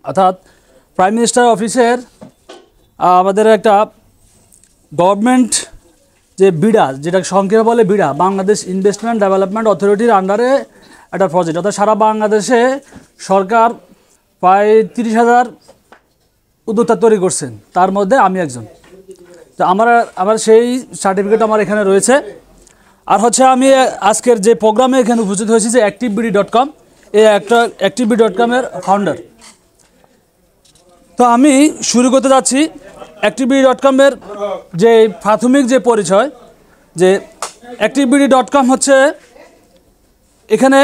অর্থাৎ prime minister অফিসের আমাদের একটা গভর্নমেন্ট যে বিডা, যেটা সংক্ষেপে বলে বিডা, বাংলাদেশ ইনভেস্টমেন্ট ডেভেলপমেন্ট অথরিটির আন্ডারে একটা প্রজেক্ট। অর্থাৎ সারা বাংলাদেশে সরকার প্রায় 30,000 উদ্যোক্তা তৈরি করছেন, তার মধ্যে আমি একজন। তো আমার সেই সার্টিফিকেট আমার এখানে রয়েছে। আর হচ্ছে আমি আজকের যে প্রোগ্রামে এখানে উপস্থিত হয়েছি যে activeBD.com, এই একটা activeBD.com-এর ফাউন্ডার। তো আমি শুরু করতে যাচ্ছি activeBD.com-এর যে প্রাথমিক যে পরিচয়, যে activeBD.com হচ্ছে এখানে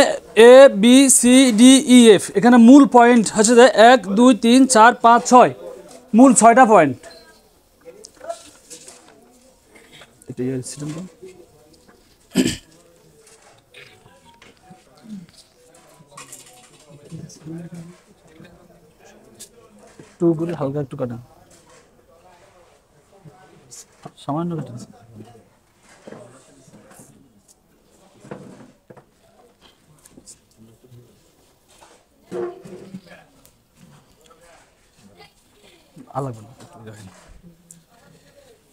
ABCDEF, এখানে মূল পয়েন্ট হচ্ছে যে 1 2 3 4 5 6, মূল 6টা পয়েন্ট। হালকা একটু কাটা, সামান্য কাটা।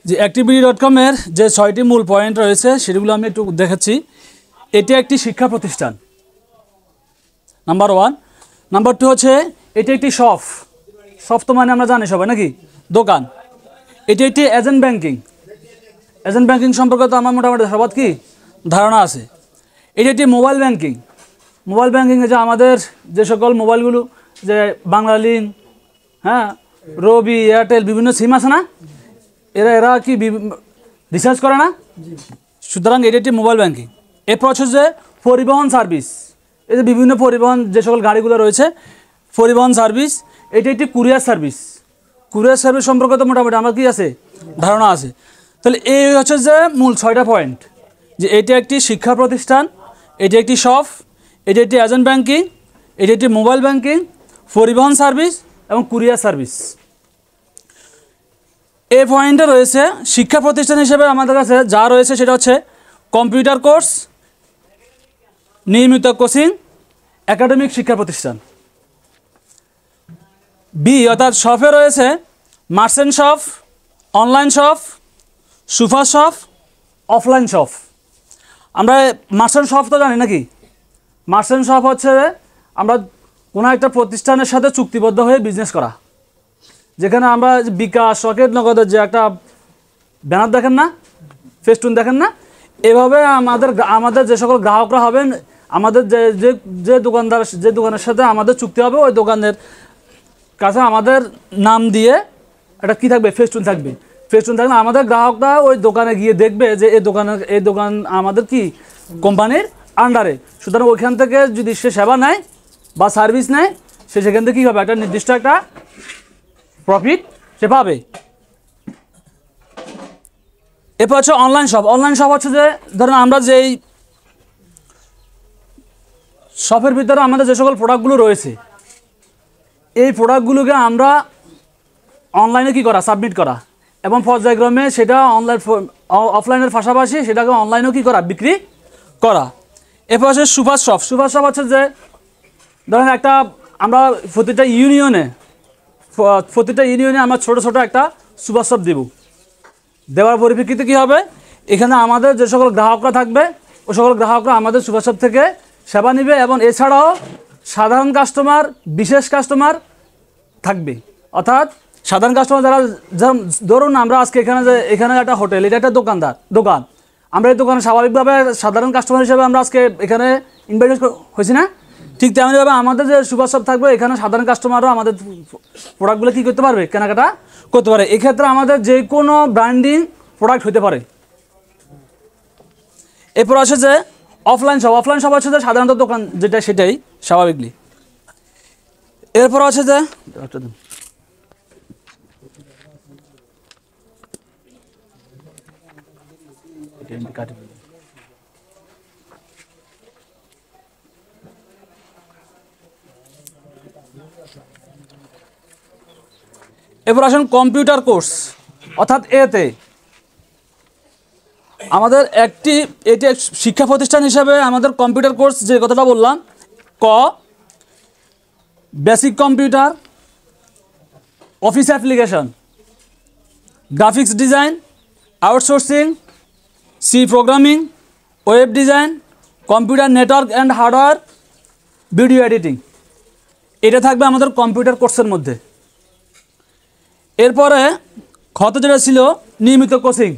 যে activeBD.com-এর যে 6টি মূল পয়েন্ট রয়েছে সেগুলো আমি একটু দেখাচ্ছি। এটি একটি শিক্ষা প্রতিষ্ঠান, নাম্বার 1। নাম্বার 2 হচ্ছে এটি একটি শপ তো মানে আমরা জানি সবাই নাকি, দোকান। এটি একটি এজেন্ট ব্যাংকিং সম্পর্কে তো আমার মোটামুটি সবার কি ধারণা আছে। এটি একটি মোবাইল ব্যাংকিংয়ে যে আমাদের যে সকল মোবাইলগুলো, যে বাংলালিংক, হ্যাঁ, রবি, এয়ারটেল, বিভিন্ন সিম আছে না, এরা কি রিচার্জ করে না? সুতরাং এটি একটি মোবাইল ব্যাংকিং। এরপর হচ্ছে যে পরিবহন সার্ভিস, এই যে বিভিন্ন পরিবহন যে সকল গাড়িগুলো রয়েছে, পরিবহন সার্ভিস। এটি একটি কুরিয়ার সার্ভিস সম্পর্কে তো মোটামুটি আমার কি আছে ধারণা আছে। তাহলে এই হচ্ছে যে মূল 6টা পয়েন্ট, যে এটি একটি শিক্ষা প্রতিষ্ঠান, এটি একটি শপ, এটি একটি এজেন্ট ব্যাংকিং, এটি একটি মোবাইল ব্যাংকিং, পরিবহন সার্ভিস এবং কুরিয়ার সার্ভিস। এই পয়েন্টে রয়েছে শিক্ষা প্রতিষ্ঠান হিসেবে আমাদের কাছে যা রয়েছে সেটা হচ্ছে কম্পিউটার কোর্স, নিয়মিত কোচিং, একাডেমিক শিক্ষা প্রতিষ্ঠান। বি অর্থাৎ শপে রয়েছে merchant shop, online shop, super shop, offline shop. আমরা মার্চেন্ট শপ তো জানি নাকি? মার্চেন্ট শপ হচ্ছে আমরা কোনো একটা প্রতিষ্ঠানের সাথে চুক্তিবদ্ধ হয়ে বিজনেস করা, যেখানে আমরা বিকাশ, রকেট নগদের যে একটা ব্যানার দেখেন না, ফেস্টুন দেখেন না, এভাবে আমাদের যে সকল গ্রাহকরা হবেন, আমাদের যে দোকানের সাথে আমাদের চুক্তি হবে, ওই দোকানের কাছে আমাদের নাম দিয়ে একটা কী থাকবে, ফেস্টুন থাকবে আমাদের গ্রাহকরা ওই দোকানে গিয়ে দেখবে যে এই দোকান আমাদের কি কোম্পানির আন্ডারে। সুতরাং ওইখান থেকে যদি সে সেবা নেয় বা সার্ভিস নেয়, সেখান থেকে কী হবে, একটা নির্দিষ্ট একটা প্রফিট সে পাবে। এরপর হচ্ছে অনলাইন শপ হচ্ছে যে ধরুন আমরা যেই শপের ভিতরে আমাদের যে সকল প্রোডাক্টগুলো রয়েছে, এই প্রোডাক্টগুলোকে আমরা অনলাইনে কি করা, সাবমিট করা, এবং পর্যায়ক্রমে সেটা অফলাইনের পাশাপাশি সেটাকে অনলাইনেও কি করা, বিক্রি করা। এরপর হচ্ছে সুপার শপ হচ্ছে যে ধরেন একটা আমরা প্রতিটা ইউনিয়নে আমরা ছোটো একটা সুপার শপ দেওয়ার পরিপ্রেক্ষিতে কী হবে, এখানে আমাদের যে সকল গ্রাহকরা থাকবে, ওই সকল গ্রাহকরা আমাদের সুপার শপ থেকে সেবা নেবে, এবং এছাড়াও সাধারণ কাস্টমার, বিশেষ কাস্টমার থাকবে। অর্থাৎ সাধারণ কাস্টমার যারা ধরুন আমরা আজকে এখানে একটা হোটেল, এটা একটা দোকান, আমরা এই দোকানে স্বাভাবিকভাবে সাধারণ কাস্টমার হিসেবে আমরা আজকে এখানে ইনভাইট হয়েছি না, ঠিক তেমনিভাবে আমাদের যে সুপার শপ থাকবে, এখানে সাধারণ কাস্টমারও আমাদের প্রোডাক্টগুলো কী করতে পারবে, কেনাকাটা করতে পারে। এক্ষেত্রে আমাদের যে কোনো ব্র্যান্ডিং প্রোডাক্ট হতে পারে। এরপর আছে যে অফলাইন শপ হচ্ছে যে সাধারণত দোকান যেটা সেটাই স্বাভাবিকলি। এরপর আছে যে এরপর আসেন কম্পিউটার কোর্স, অর্থাৎ এতে আমাদের এটি শিক্ষা প্রতিষ্ঠান হিসাবে আমাদের কম্পিউটার কোর্স যে কথাটা বললাম, basic computer, office application, graphics design, outsourcing, C programming, web design, computer network and hardware, video editing. এটা থাকবে আমাদের কম্পিউটার কোর্সের মধ্যে। এরপরে খতে যেটা ছিল নিয়মিত কোচিং,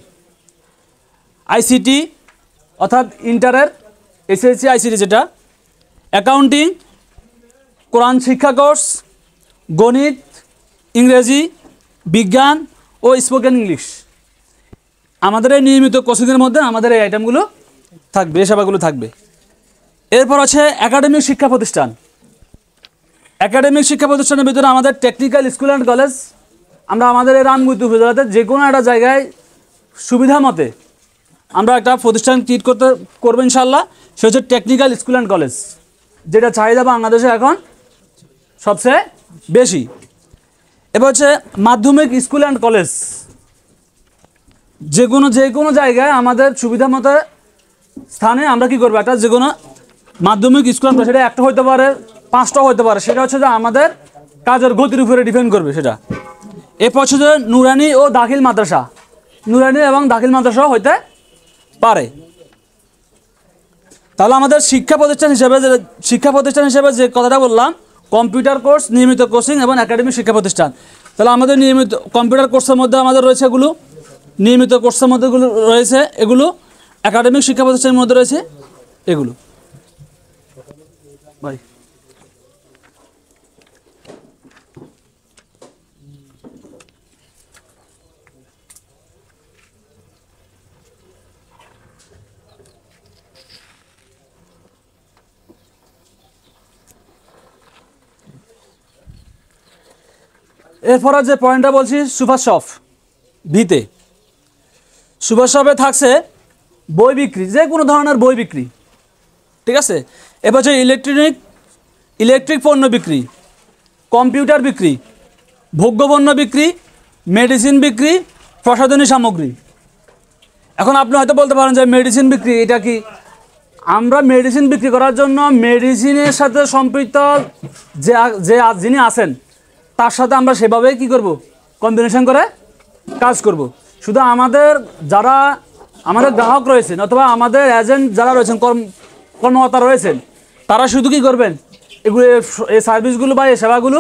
আইসিটি অর্থাৎ ইন্টারের এসএসসি আইসিটি, যেটা অ্যাকাউন্টিং, কোরআন শিক্ষা কোর্স, গণিত, ইংরেজি, বিজ্ঞান ও স্পোকেন ইংলিশ। আমাদের এই নিয়মিত কোচিংয়ের মধ্যে আমাদের এই আইটেমগুলো থাকবে, এই সেবাগুলো থাকবে। এরপর আছে একাডেমিক শিক্ষা প্রতিষ্ঠান। একাডেমিক শিক্ষা প্রতিষ্ঠানের ভিতরে আমাদের টেকনিক্যাল স্কুল অ্যান্ড কলেজ, আমরা আমাদের এই রামগুতি উপজেলাতে যে কোনো একটা জায়গায় সুবিধা মতে আমরা একটা প্রতিষ্ঠান ক্রিয়েট করবো ইনশাল্লাহ। সে হচ্ছে টেকনিক্যাল স্কুল অ্যান্ড কলেজ, যেটা চাহিদা বাংলাদেশে এখন সবচেয়ে বেশি। এবার হচ্ছে মাধ্যমিক স্কুল অ্যান্ড কলেজ, যে কোনো জায়গায় আমাদের সুবিধা মতো স্থানে আমরা কী করবো, একটা যে কোনো মাধ্যমিক স্কুল অ্যান্ড কলেজ, সেটা একটা হতে পারে, 5টা হতে পারে, সেটা হচ্ছে যে আমাদের কাজের গতির উপরে ডিপেন্ড করবে সেটা। এরপর হচ্ছে যে নুরানি ও দাখিল মাদ্রাসা, নুরানি এবং দাখিল মাদ্রাসা হইতে পারে। তাহলে আমাদের শিক্ষা প্রতিষ্ঠান হিসেবে যে কথাটা বললাম, কম্পিউটার কোর্স, নিয়মিত কোচিং এবং একাডেমিক শিক্ষা প্রতিষ্ঠান। তাহলে আমাদের নিয়মিত কম্পিউটার কোর্সের মধ্যে আমাদের রয়েছে এগুলো, নিয়মিত কোর্সের মধ্যে রয়েছে এগুলো, একাডেমিক শিক্ষা প্রতিষ্ঠানের মধ্যে রয়েছে এগুলো। ভাই এরপর যে পয়েন্টটা বলছি, সুপার শপ ভিতে, সুপার শপে থাকছে বই বিক্রি, যে কোনো ধরনের বই বিক্রি, ঠিক আছে। এরপর হচ্ছে ইলেকট্রিক পণ্য বিক্রি, কম্পিউটার বিক্রি, ভোগ্যপণ্য বিক্রি, মেডিসিন বিক্রি, প্রসাধনী সামগ্রী। এখন আপনি হয়তো বলতে পারেন যে মেডিসিন বিক্রি এটা কি? আমরা মেডিসিন বিক্রি করার জন্য মেডিসিনের সাথে সম্পৃক্ত যিনি আছেন তার সাথে আমরা সেভাবেই কী করব, কম্বিনেশন করে কাজ করব। শুধু যারা আমাদের গ্রাহক রয়েছেন অথবা আমাদের এজেন্ট যারা রয়েছেন, কর্মকর্তা রয়েছেন, তারা শুধু কী করবেন, এগুলো এই সার্ভিসগুলো বা এই সেবাগুলো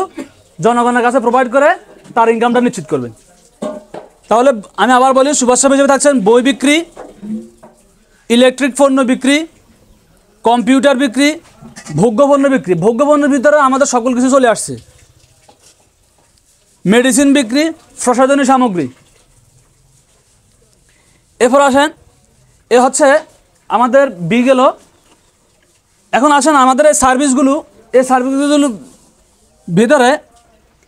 জনগণের কাছে প্রোভাইড করে তার ইনকামটা নিশ্চিত করবেন। তাহলে আমি আবার বলি, সুপার শপ হিসেবে থাকছেন বই বিক্রি, ইলেকট্রিক পণ্য বিক্রি, কম্পিউটার বিক্রি, ভোগ্যপণ্য বিক্রি। ভোগ্যপণ্যের ভিতরে আমাদের সকল কিছু চলে আসছে, মেডিসিন বিক্রি, প্রসাধনী সামগ্রী। এরপর আসেন, এ হচ্ছে আমাদের বি গেল। এখন আসেন আমাদের এই সার্ভিসগুলোর ভিতরে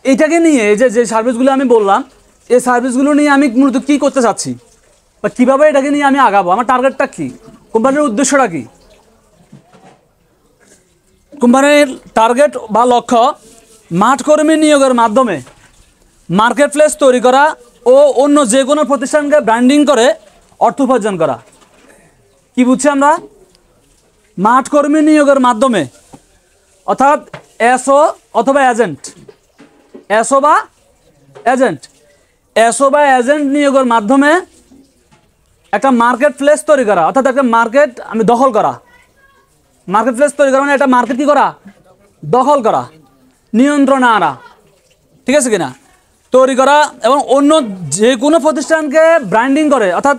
এইটাকে নিয়ে, এই যে সার্ভিসগুলো আমি বললাম, এই সার্ভিসগুলো নিয়ে আমি মূলত কী করতে চাচ্ছি বা কীভাবে এটাকে নিয়ে আমি আগাবো, আমার টার্গেটটা কী, কোম্পানির উদ্দেশ্যটা কী। কোম্পানির টার্গেট বা লক্ষ্য মাঠ কর্মী নিয়োগের মাধ্যমে মার্কেট প্লেস তৈরি করা ও অন্য যে কোনো প্রতিষ্ঠানকে ব্র্যান্ডিং করে অর্থ উপার্জন করা। কি বুঝছি আমরা? মাঠ কর্মী নিয়োগের মাধ্যমে, অর্থাৎ এসও অথবা এজেন্ট, এসও বা এজেন্ট নিয়োগের মাধ্যমে একটা মার্কেট প্লেস তৈরি করা, অর্থাৎ একটা মার্কেট আমি দখল করা। মার্কেট প্লেস তৈরি করা মানে একটা মার্কেট কী করা, দখল করা, নিয়ন্ত্রণে আনা, ঠিক আছে কিনা, তৈরি করা এবং অন্য যে কোনো প্রতিষ্ঠানকে ব্র্যান্ডিং করে। অর্থাৎ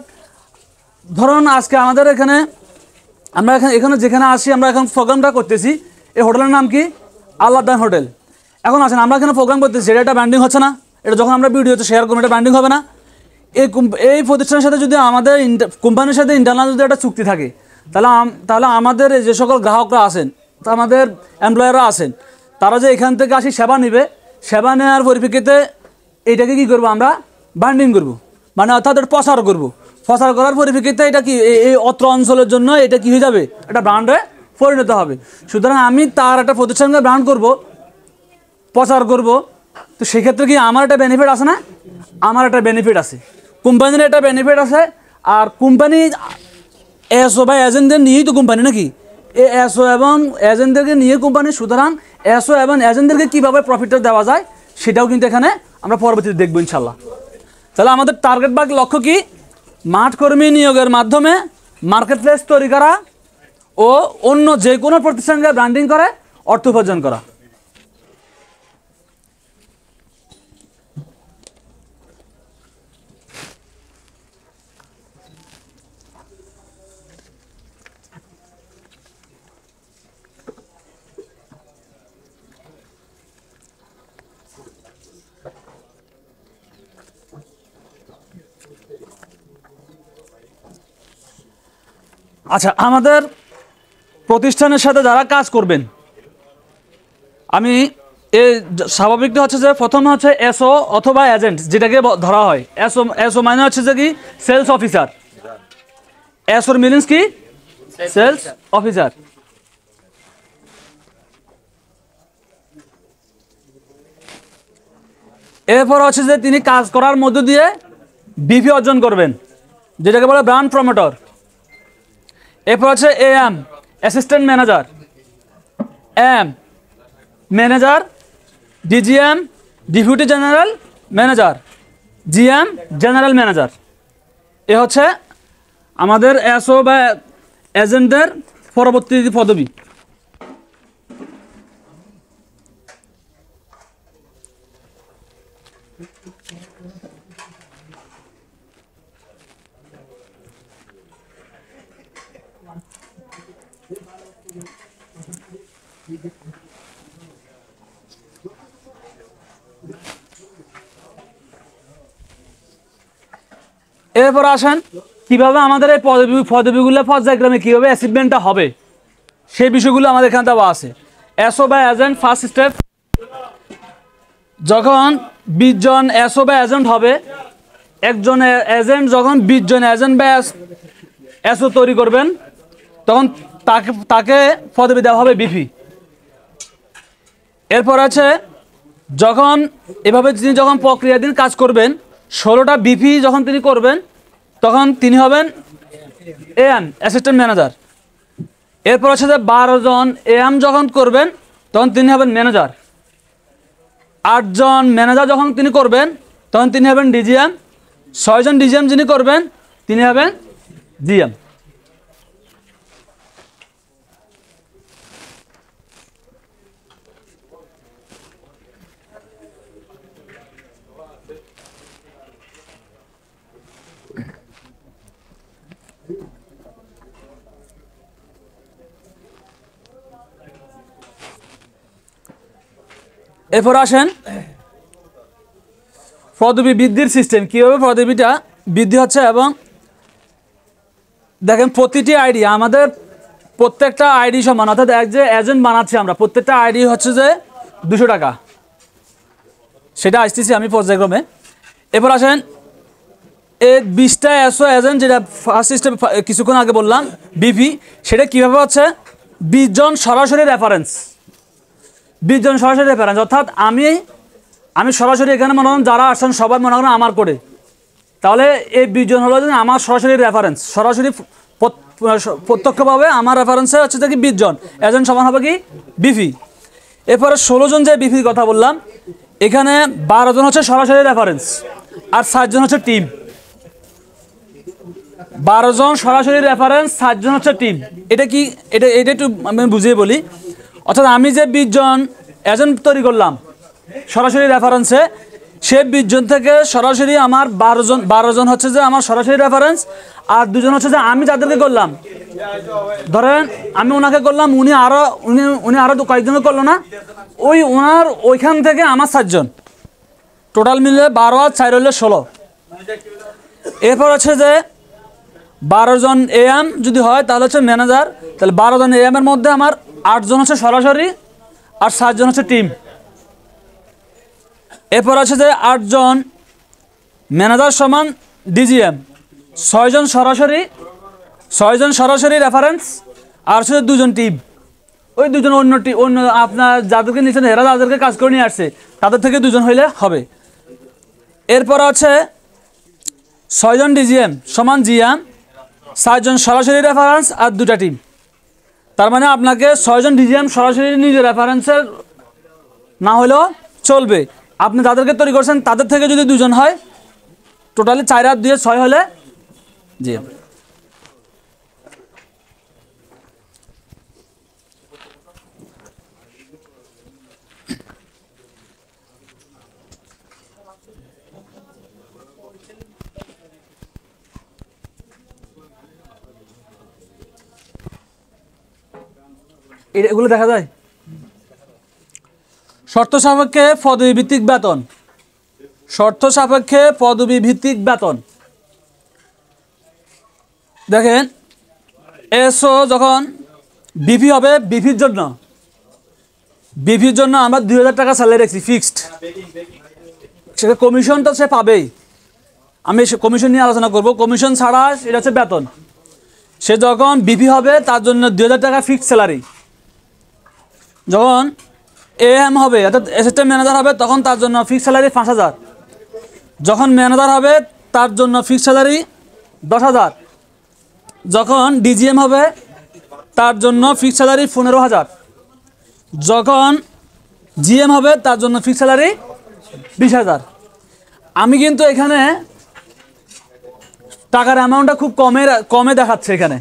ধরুন আজকে আমাদের আমরা এখানে যেখানে আসি, আমরা এখন প্রোগ্রামটা করতেছি, এই হোটেলের নাম কি, আল্লাহদান হোটেল। এখন আসেন আমরা এখানে প্রোগ্রাম করতেছি, এটা ব্র্যান্ডিং হচ্ছে না? এটা যখন আমরা ভিডিওতে শেয়ার করবো এটা ব্র্যান্ডিং হবে না? এই প্রতিষ্ঠানের সাথে যদি আমাদের কোম্পানির সাথে ইন্টারনাল যদি একটা চুক্তি থাকে, তাহলে আমাদের যে সকল গ্রাহকরা আছেন, আমাদের এমপ্লয়াররা আছেন, তারা যে এখান থেকে আসি সেবা নেবে, সেবা নেওয়ার পরিপ্রেক্ষিতে এইটাকে কী করবো, আমরা ব্র্যান্ডিং করব, মানে অর্থাৎ এটা প্রচার করব। প্রচার করার পরিপ্রেক্ষিতে এটা কি এই অত্র অঞ্চলের জন্য এটা কি হয়ে যাবে, একটা ব্র্যান্ডে পরিণত হবে। সুতরাং আমি তার একটা প্রতিষ্ঠানকে ব্র্যান্ড করব, প্রচার করব, তো সেক্ষেত্রে কি আমার একটা বেনিফিট আছে না? আমার একটা বেনিফিট আছে, কোম্পানির একটা বেনিফিট আছে। আর কোম্পানি এসও বা এজেন্টদের নিয়েই তো কোম্পানি নাকি, এই এসও এবং এজেন্টদেরকে নিয়ে কোম্পানি। সুতরাং এসও এবং এজেন্টদেরকে কীভাবে প্রফিটটা দেওয়া যায় সেটাও কিন্তু এখানে আমরা পরবর্তীতে দেখব ইনশাল্লাহ। তাহলে আমাদের টার্গেট বা লক্ষ্য কি? মাঠ কর্মী নিয়োগের মাধ্যমে মার্কেট প্লেস তৈরি করা ও অন্য যে কোনো প্রতিষ্ঠানকে ব্র্যান্ডিং করে অর্থ উপার্জন করা। আচ্ছা, আমাদের প্রতিষ্ঠানের সাথে যারা কাজ করবেন, আমি এই স্বাভাবিকটা হচ্ছে যে প্রথম হচ্ছে এসও অথবা এজেন্ট, যেটাকে ধরা হয় এসও মানে হচ্ছে যে কি সেলস অফিসার। এসওর মিনিংস কি? Sales officer. এরপর হচ্ছে যে তিনি কাজ করার মধ্য দিয়ে বিপি অর্জন করবেন, যেটাকে বলে ব্র্যান্ড প্রমোটর। এরপর হচ্ছে AM assistant manager, M manager, DGM deputy general manager, GM general manager. এ হচ্ছে আমাদের এসও বা এজেন্টের পরবর্তী পদবি। এরপর আসেন কিভাবে আমাদের এই পদবিগুলো পর্যায়ক্রমে কীভাবে অ্যাচিভমেন্টটা হবে, সেই বিষয়গুলো আমাদের এখানে দেওয়া আছে। এসও বা এজেন্ট ফার্স্ট স্টেপ, যখন 20 জন এসও বা এজেন্ট হবে, একজন এজেন্ট যখন 20 জন এজেন্ট বা এসও তৈরি করবেন, তখন তাকে পদবি দেওয়া হবে বিপি। এরপর আছে যখন এভাবে তিনি যখন প্রক্রিয়াধীন কাজ করবেন, 16টা বিপি যখন তিনি করবেন, তখন তিনি হবেন এএম অ্যাসিস্ট্যান্ট ম্যানেজার। এরপর হচ্ছে যে 12 জন এএম যখন করবেন, তখন তিনি হবেন ম্যানেজার। 8 জন ম্যানেজার যখন তিনি করবেন, তখন তিনি হবেন ডিজিএম। 6 জন ডিজিএম যিনি করবেন, তিনি হবেন জিএম। এরপর আসেন পদবি বৃদ্ধির সিস্টেম, কীভাবে পদবিটা বৃদ্ধি হচ্ছে। এবং দেখেন প্রতিটি আইডি, আমাদের প্রত্যেকটা আইডি সমান, অর্থাৎ এক যে এজেন্ট বানাচ্ছি আমরা, প্রত্যেকটা আইডি হচ্ছে যে 200 টাকা, সেটা আসতেছি আমি পর্যায়ক্রমে। এরপর আসেন এই 20টা এসও এজেন্ট, যেটা ফার্স্ট স্টেপ কিছুক্ষণ আগে বললাম বিপি, সেটা কীভাবে হচ্ছে 20 জন সরাসরি রেফারেন্স। 20 জন সরাসরি রেফারেন্স, অর্থাৎ আমি সরাসরি এখানে মনে করেন যারা আসছেন সবাই মনে করেন আমার করে, তাহলে এই 20 জন হলো যে আমার সরাসরি রেফারেন্স, সরাসরি প্রত্যক্ষভাবে আমার রেফারেন্সে হচ্ছে যে কি 20 জন এজেন্ট সমান হবে কি বিপি। এরপরে 16 জন যে বিপির কথা বললাম, এখানে 12 জন হচ্ছে সরাসরি রেফারেন্স আর 7 জন হচ্ছে টিম। 12 জন সরাসরি রেফারেন্স, 7 জন হচ্ছে টিম। এটা কি, এটা একটু আমি বুঝিয়ে বলি। অর্থাৎ আমি যে 20 জন এজেন্ট তৈরি করলাম সরাসরি রেফারেন্সে, সে 20 জন থেকে সরাসরি আমার 12 জন হচ্ছে যে আমার সরাসরি রেফারেন্স, আর 2 জন হচ্ছে যে আমি যাদেরকে করলাম, ধরেন আমি ওনাকে করলাম, উনি আরো কয়েকজনকে করলো না, ওনার ওইখান থেকে আমার 7 জন, টোটাল মিলে 12 আর 4 হলে 16। এরপর হচ্ছে যে 12 জন এএম যদি হয় তাহলে হচ্ছে ম্যানেজার, তাহলে 12 জন এএম এর মধ্যে আমার 8 জন হচ্ছে সরাসরি আর 7 জন হচ্ছে টিম। এরপর আছে যে 8 জন ম্যানেজার সমান ডিজিএম, 6 জন সরাসরি রেফারেন্স আর হচ্ছে 2 জন টিম। ওই 2 জন অন্য আপনার যাদেরকে নিচ্ছেন এরা যাদেরকে কাজ করে নিয়ে আসছে তাদের থেকে 2 জন হইলে হবে। এরপর আছে 6 জন ডিজিএম সমান জিএম, 7 জন সরাসরি রেফারেন্স আর 2টা টিম। তার মানে আপনাকে 6 জন ডিজিএম সরাসরি নিজের রেফারেন্সের না হলেও চলবে, আপনি যাদেরকে তৈরি করছেন তাদের থেকে যদি 2 জন হয়, টোটালি 4 আর 2 6 হলে জি এগুলো দেখা যায়। শর্ত সাপেক্ষে পদবি ভিত্তিক বেতন, শর্ত সাপেক্ষে পদবি ভিত্তিক বেতন দেখেন, এসও যখন বিপি হবে, বিপির জন্য আমরা 2000 টাকা স্যালারি রাখছি ফিক্সড, সেটা কমিশন তো সে পাবেই। আমি কমিশন নিয়ে আলোচনা করব, কমিশন ছাড়া এটা হচ্ছে বেতন। সে যখন বিপি হবে তার জন্য 2000 টাকা ফিক্সড স্যালারি। যখন এএম হবে অর্থাৎ অ্যাসিস্ট্যান্ট ম্যানেজার হবে তখন তার জন্য ফিক্সড স্যালারি 5000। যখন ম্যানেজার হবে তার জন্য ফিক্সড স্যালারি 10000। যখন ডিজিএম হবে তার জন্য ফিক্সড স্যালারি 15000। যখন জিএম হবে তার জন্য ফিক্সড স্যালারি 20000। আমি কিন্তু এখানে টাকার অ্যামাউন্টটা খুব কমে দেখাচ্ছে। এখানে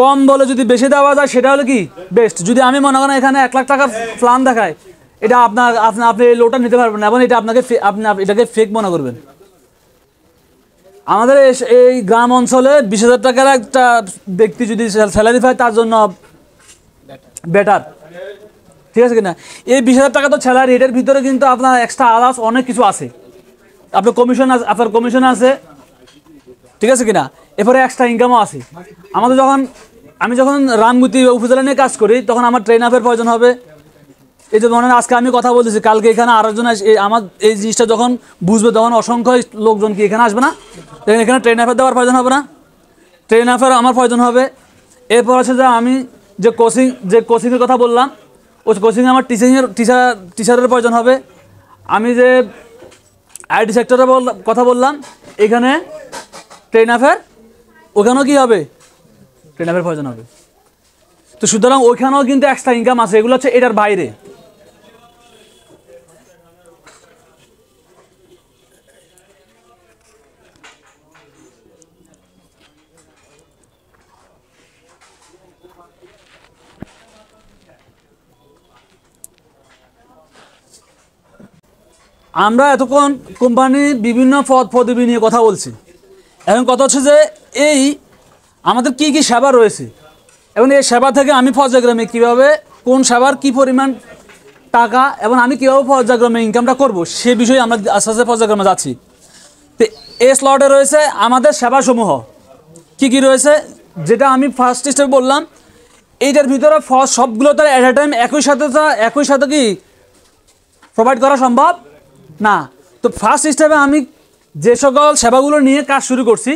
কম বলে যদি বেশি দেওয়া যায় সেটা হলো কি বেস্ট। যদি আমি মনে করেন এখানে 1 লাখ টাকার প্ল্যান দেখায়, এটা আপনি এই লোটা নিতে পারবেন না এবং এটা আপনি এটাকে ফেক মনে করবেন। আমাদের এই গ্রাম অঞ্চলে 20,000 টাকার একটা ব্যক্তি যদি স্যালারি পায় তার জন্য বেটার, ঠিক আছে কিনা? এই 20,000 টাকা তো স্যালারি, এটার ভিতরে কিন্তু আপনার এক্সট্রা আদার্স অনেক কিছু আছে। আপনার কমিশন আছে, ঠিক আছে কিনা? এরপরে এক্সট্রা ইনকামও আছে। আমি যখন রামগুতি উপজেলা নিয়ে কাজ করি তখন আমার ট্রেন আপের প্রয়োজন হবে। এই যে ধরেন আজকে আমি কথা বলতেছি, কালকে এখানে আরেকজন আমার এই জিনিসটা যখন বুঝবে তখন অসংখ্য লোকজন কি এখানে আসবে না? এখানে ট্রেন আপের দেওয়ার প্রয়োজন হবে না? ট্রেন আপের আমার প্রয়োজন হবে। এরপর আছে যে আমি যে কোচিংয়ের কথা বললাম, ওই কোচিংয়ে আমার টিচারের প্রয়োজন হবে। আমি যে আইটি সেক্টরের কথা বললাম, এখানে ট্রেন আপের, ওখানেও কি হবে? ট্রেন আপের প্রয়োজন হবে। তো সুতরাং ওইখানেও কিন্তু এক্সট্রা ইনকাম আছে, এগুলো হচ্ছে এটার বাইরে। আমরা এতক্ষণ কোম্পানির বিভিন্ন পদবি নিয়ে কথা বলছি। এখন কথা হচ্ছে যে এই আমাদের কি কি সেবা রয়েছে এবং এই সেবা থেকে আমি পর্যায়ক্রমে কীভাবে কোন সেবার কি পরিমাণ টাকা এবং আমি কীভাবে পর্যায়ক্রমে ইনকামটা করব সে বিষয়ে আমরা আস্তে আস্তে পর্যায়ক্রমে যাচ্ছি। তো এই স্লটে রয়েছে আমাদের সেবাসমূহ কি কি রয়েছে, যেটা আমি ফার্স্ট স্টেপে বললাম। এইটার ভিতরে সবগুলো তো অ্যাট এ টাইম একই সাথে কি প্রোভাইড করা সম্ভব না। তো ফার্স্ট স্টেপে আমি যে সকল সেবাগুলো নিয়ে কাজ শুরু করছি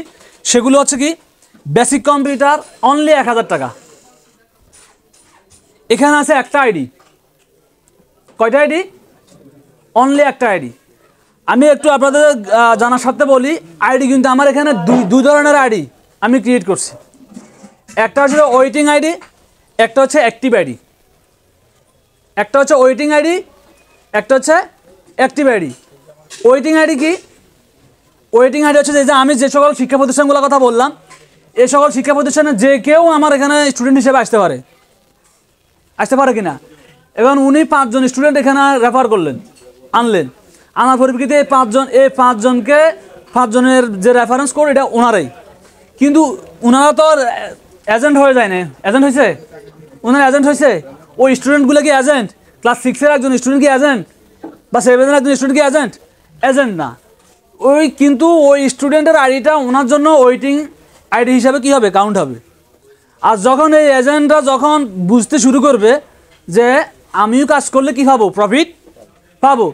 সেগুলো হচ্ছে কি, বেসিক কম্পিউটার অনলি 1000 টাকা। এখানে আছে একটা আইডি। কয়টা আইডি? অনলি একটা আইডি। আমি একটু আপনাদের জানার সাথে বলি, আইডি কিন্তু আমার এখানে দুই ধরনের আইডি আমি ক্রিয়েট করছি। একটা হচ্ছে ওয়েটিং আইডি, একটা হচ্ছে অ্যাক্টিভ আইডি। একটা হচ্ছে ওয়েটিং আইডি, একটা হচ্ছে অ্যাক্টিভ আইডি। ওয়েটিং আইডি কি? ওয়েটিং আইডি হচ্ছে যে আমি যে সকল শিক্ষা প্রতিষ্ঠানগুলোর কথা বললাম, এই সকল শিক্ষা প্রতিষ্ঠানে যে কেউ আমার এখানে স্টুডেন্ট হিসেবে আসতে পারে কিনা। এবং উনি 5 জন স্টুডেন্ট এখানে রেফার আনলেন, আনার পরিপ্রেক্ষিতে এই 5 জনের যে রেফারেন্স কোড এটা ওনারাই। কিন্তু ওনারা তো এজেন্ট হয়ে যায় না, এজেন্ট হয়েছে, ওনারা এজেন্ট হয়েছে। ওই স্টুডেন্টগুলো কি এজেন্ট? ক্লাস 6-এর একজন স্টুডেন্ট কি এজেন্ট? বা 7-এর একজন স্টুডেন্ট কি এজেন্ট না। কিন্তু ওই স্টুডেন্টের আইডিটা ওনার জন্য ওয়েটিং আইডি হিসাবে কি হবে? কাউন্ট হবে। আর যখন এই এজেন্টরা যখন বুঝতে শুরু করবে যে আমিও কাজ করলে কি পাবো? প্রফিট পাবো,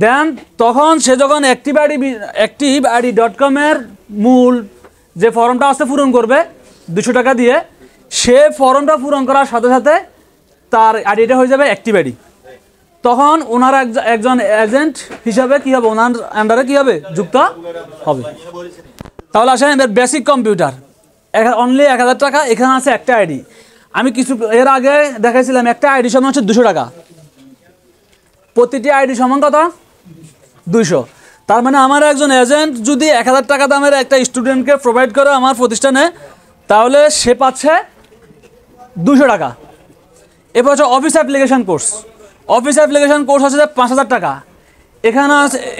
দেন তখন সে যখন activeid.com এর মূল যে ফর্মটা আছে পূরণ করবে 200 টাকা দিয়ে, সে ফর্মটা পূরণ করার সাথে সাথে তার আইডিটা হয়ে যাবে অ্যাক্টিভ আইডি। তখন ওনার একজন এজেন্ট হিসাবে কি হবে? ওনার আন্ডারে কি হবে? যুক্ত হবে। তাহলে আসেন বেসিক কম্পিউটার অনলি 1000 টাকা। এখানে আছে একটা আইডি। আমি এর আগে দেখাইছিলাম একটা আইডি সমান হচ্ছে 200 টাকা। প্রতিটি আইডি সমান কত? 200। তার মানে আমার একজন এজেন্ট যদি 1000 টাকা দামের একটা স্টুডেন্টকে প্রোভাইড করে আমার প্রতিষ্ঠানে, তাহলে সে পাচ্ছে 200 টাকা। এরপর হচ্ছে office application course. Office application course হচ্ছে 5000 টাকা।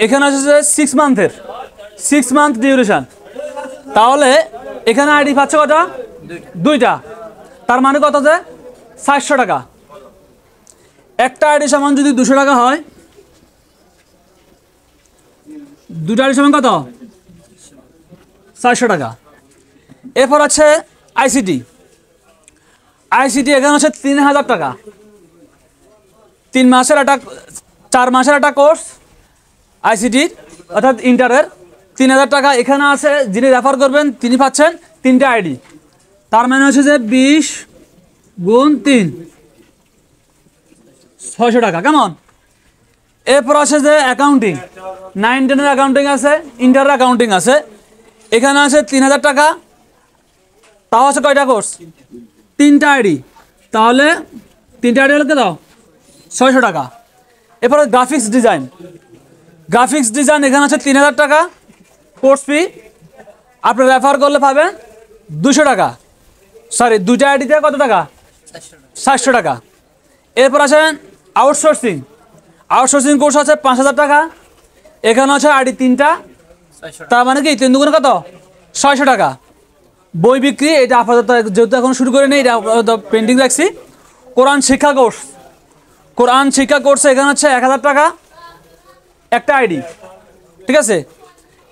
এখানে আছে 6 মান্থের, 6 মান্থ ডিউরেশন। তাহলে এখানে আইডি পাচ্ছে কত? 2টা। তার মানে কত? 400 টাকা। একটা আইডি সমান যদি 200 টাকা হয়, 2টা আইডি সমান কত? 400 টাকা। এরপর আছে আইসিটি। আইসিটি এখানে হচ্ছে 3000 টাকা। 4 মাসের একটা কোর্স আইসিটির, অর্থাৎ ইন্টারের 3000 টাকা। এখানে আছে যিনি রেফার করবেন তিনি পাচ্ছেন 3টা আইডি। তার মানে হচ্ছে যে 20 গুণ 3, 600 টাকা। কেমন? এরপর আছে যে অ্যাকাউন্টিং, 9-10 অ্যাকাউন্টিং আছে, ইন্টার অ্যাকাউন্টিং আছে। এখানে আছে 3000 টাকা। তাও আছে কয়টা কোর্স? 3টা আইডি। তাহলে 3টা আইডি হলে দাও 600 টাকা। এরপরে গ্রাফিক্স ডিজাইন। গ্রাফিক্স ডিজাইন এখানে আছে 3000 টাকা কোর্স ফি। আপনি রেফার করলে পাবেন 200 টাকা। সরি, 2টা আইডিতে কত টাকা? 400 টাকা। এরপর আছেন আউটসোর্সিং। আউটসোর্সিং কোর্স আছে 5000 টাকা। এখানে আছে আইডি 3টা। তার মানে কি 3 দুগুণে কত? 600 টাকা। বই বিক্রি, এটা আপাতত যেহেতু এখন শুরু করে নেই, এটা আপাতত পেন্ডিং রাখছি। কোরআন শিক্ষা কোর্স। কোরআন শিক্ষা কোর্সে এখানে হচ্ছে 1000 টাকা একটা আইডি। ঠিক আছে।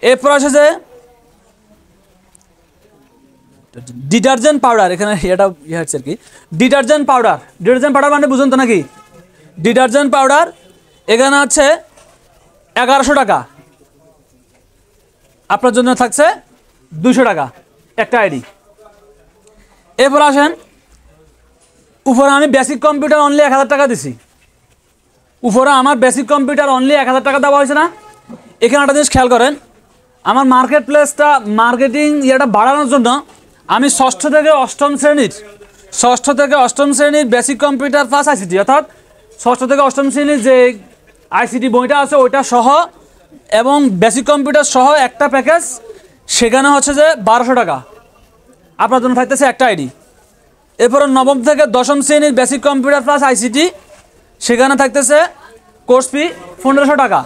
এরপর আছে যে ডিটারজেন্ট পাউডার। এখানে এটা হচ্ছে আর কি ডিটারজেন্ট পাউডার। ডিটারজেন্ট পাউডার মানে বুঝুন তো নাকি? ডিটারজেন্ট পাউডার এখানে আছে 1100 টাকা। আপনার জন্য থাকছে 200 টাকা একটা আইডি। এরপর আসেন উপরে আমি বেসিক কম্পিউটার অনলি 1000 টাকা দিছি। উপরে আমার বেসিক কম্পিউটার অনলি 1000 টাকা দেওয়া হয়েছে না? এখানে একটা জিনিস খেয়াল করেন, আমার মার্কেট প্লেসটা মার্কেটিং ইয়েটা বাড়ানোর জন্য আমি ষষ্ঠ থেকে অষ্টম শ্রেণীর বেসিক কম্পিউটার প্লাস আইসিটি, অর্থাৎ ষষ্ঠ থেকে অষ্টম শ্রেণীর যে আইসিটি বইটা আছে ওইটা সহ এবং বেসিক কম্পিউটার সহ একটা প্যাকেজ, সেখানে হচ্ছে যে 1200 টাকা। আপনার জন্য থাকতেছে একটা আইডি। এরপরে নবম থেকে দশম শ্রেণীর বেসিক কম্পিউটার প্লাস আইসিটি, সেখানে থাকতেছে কোর্স ফি 1500 টাকা।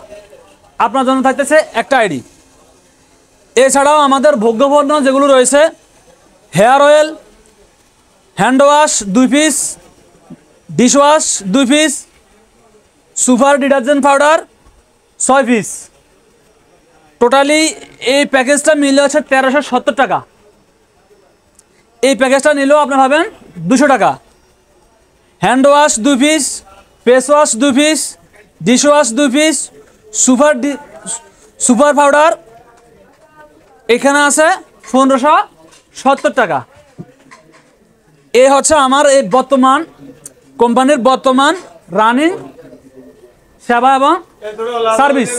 আপনার জন্য থাকতেছে একটা আইডি। এছাড়াও আমাদের ভোগ্যপণ্য যেগুলো রয়েছে, hair oil, hand wash 2 piece, dish wash 2 piece, super detergent powder 6 piece. Totally এই প্যাকেজটা মিলে হচ্ছে 1370 টাকা। এই প্যাকেজটা নিলেও আপনি পাবেন 200 টাকা। Hand wash 2 piece, face wash 2 piece, dish wash 2 piece, super powder এখানে আছে 1570 টাকা। এ হচ্ছে আমার এই বর্তমান কোম্পানির বর্তমান রানিং সেবা এবং সার্ভিস।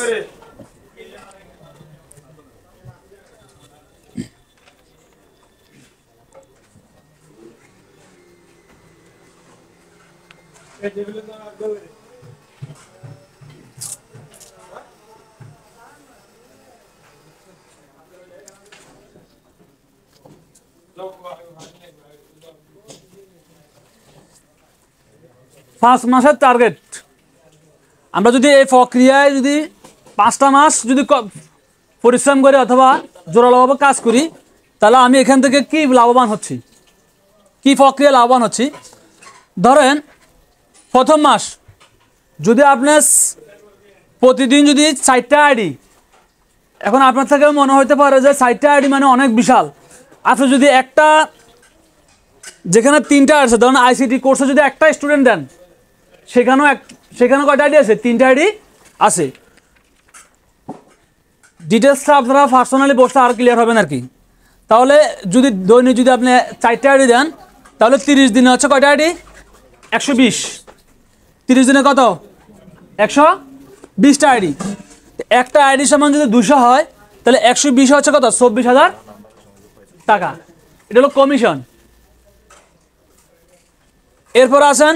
পাঁচ মাসের টার্গেট। আমরা যদি এই প্রক্রিয়ায় যদি 5টা মাস যদি পরিশ্রম করি অথবা জোরালোভাবে কাজ করি, তাহলে আমি এখান থেকে কি লাভবান হচ্ছি, কি প্রক্রিয়া লাভবান হচ্ছি। ধরেন প্রথম মাস যদি আপনার প্রতিদিন যদি 4টা আইডি, এখন আপনার থেকে মনে হতে পারে যে 4টা আইডি মানে অনেক বিশাল। আপনি যদি একটা, যেখানে 3টা আছে, ধরুন আইসিটি কোর্সে যদি একটা স্টুডেন্ট দেন, সেখানে কয়টা আইডি আছে? 3টা আইডি আছে। ডিটেলসটা আপনারা পার্সোনালি বসলে আর ক্লিয়ার হবেন আর কি। তাহলে যদি দৈনিক যদি আপনি 4টা আইডি দেন, তাহলে 30 দিনে হচ্ছে কয়টা আইডি? 120। 30 দিনে কত? 120টা আইডি। একটা আইডি সমান যদি 200 হয়, তাহলে 120 হচ্ছে কত? 24,000 টাকা। এটা হলো কমিশন। এরপর আসেন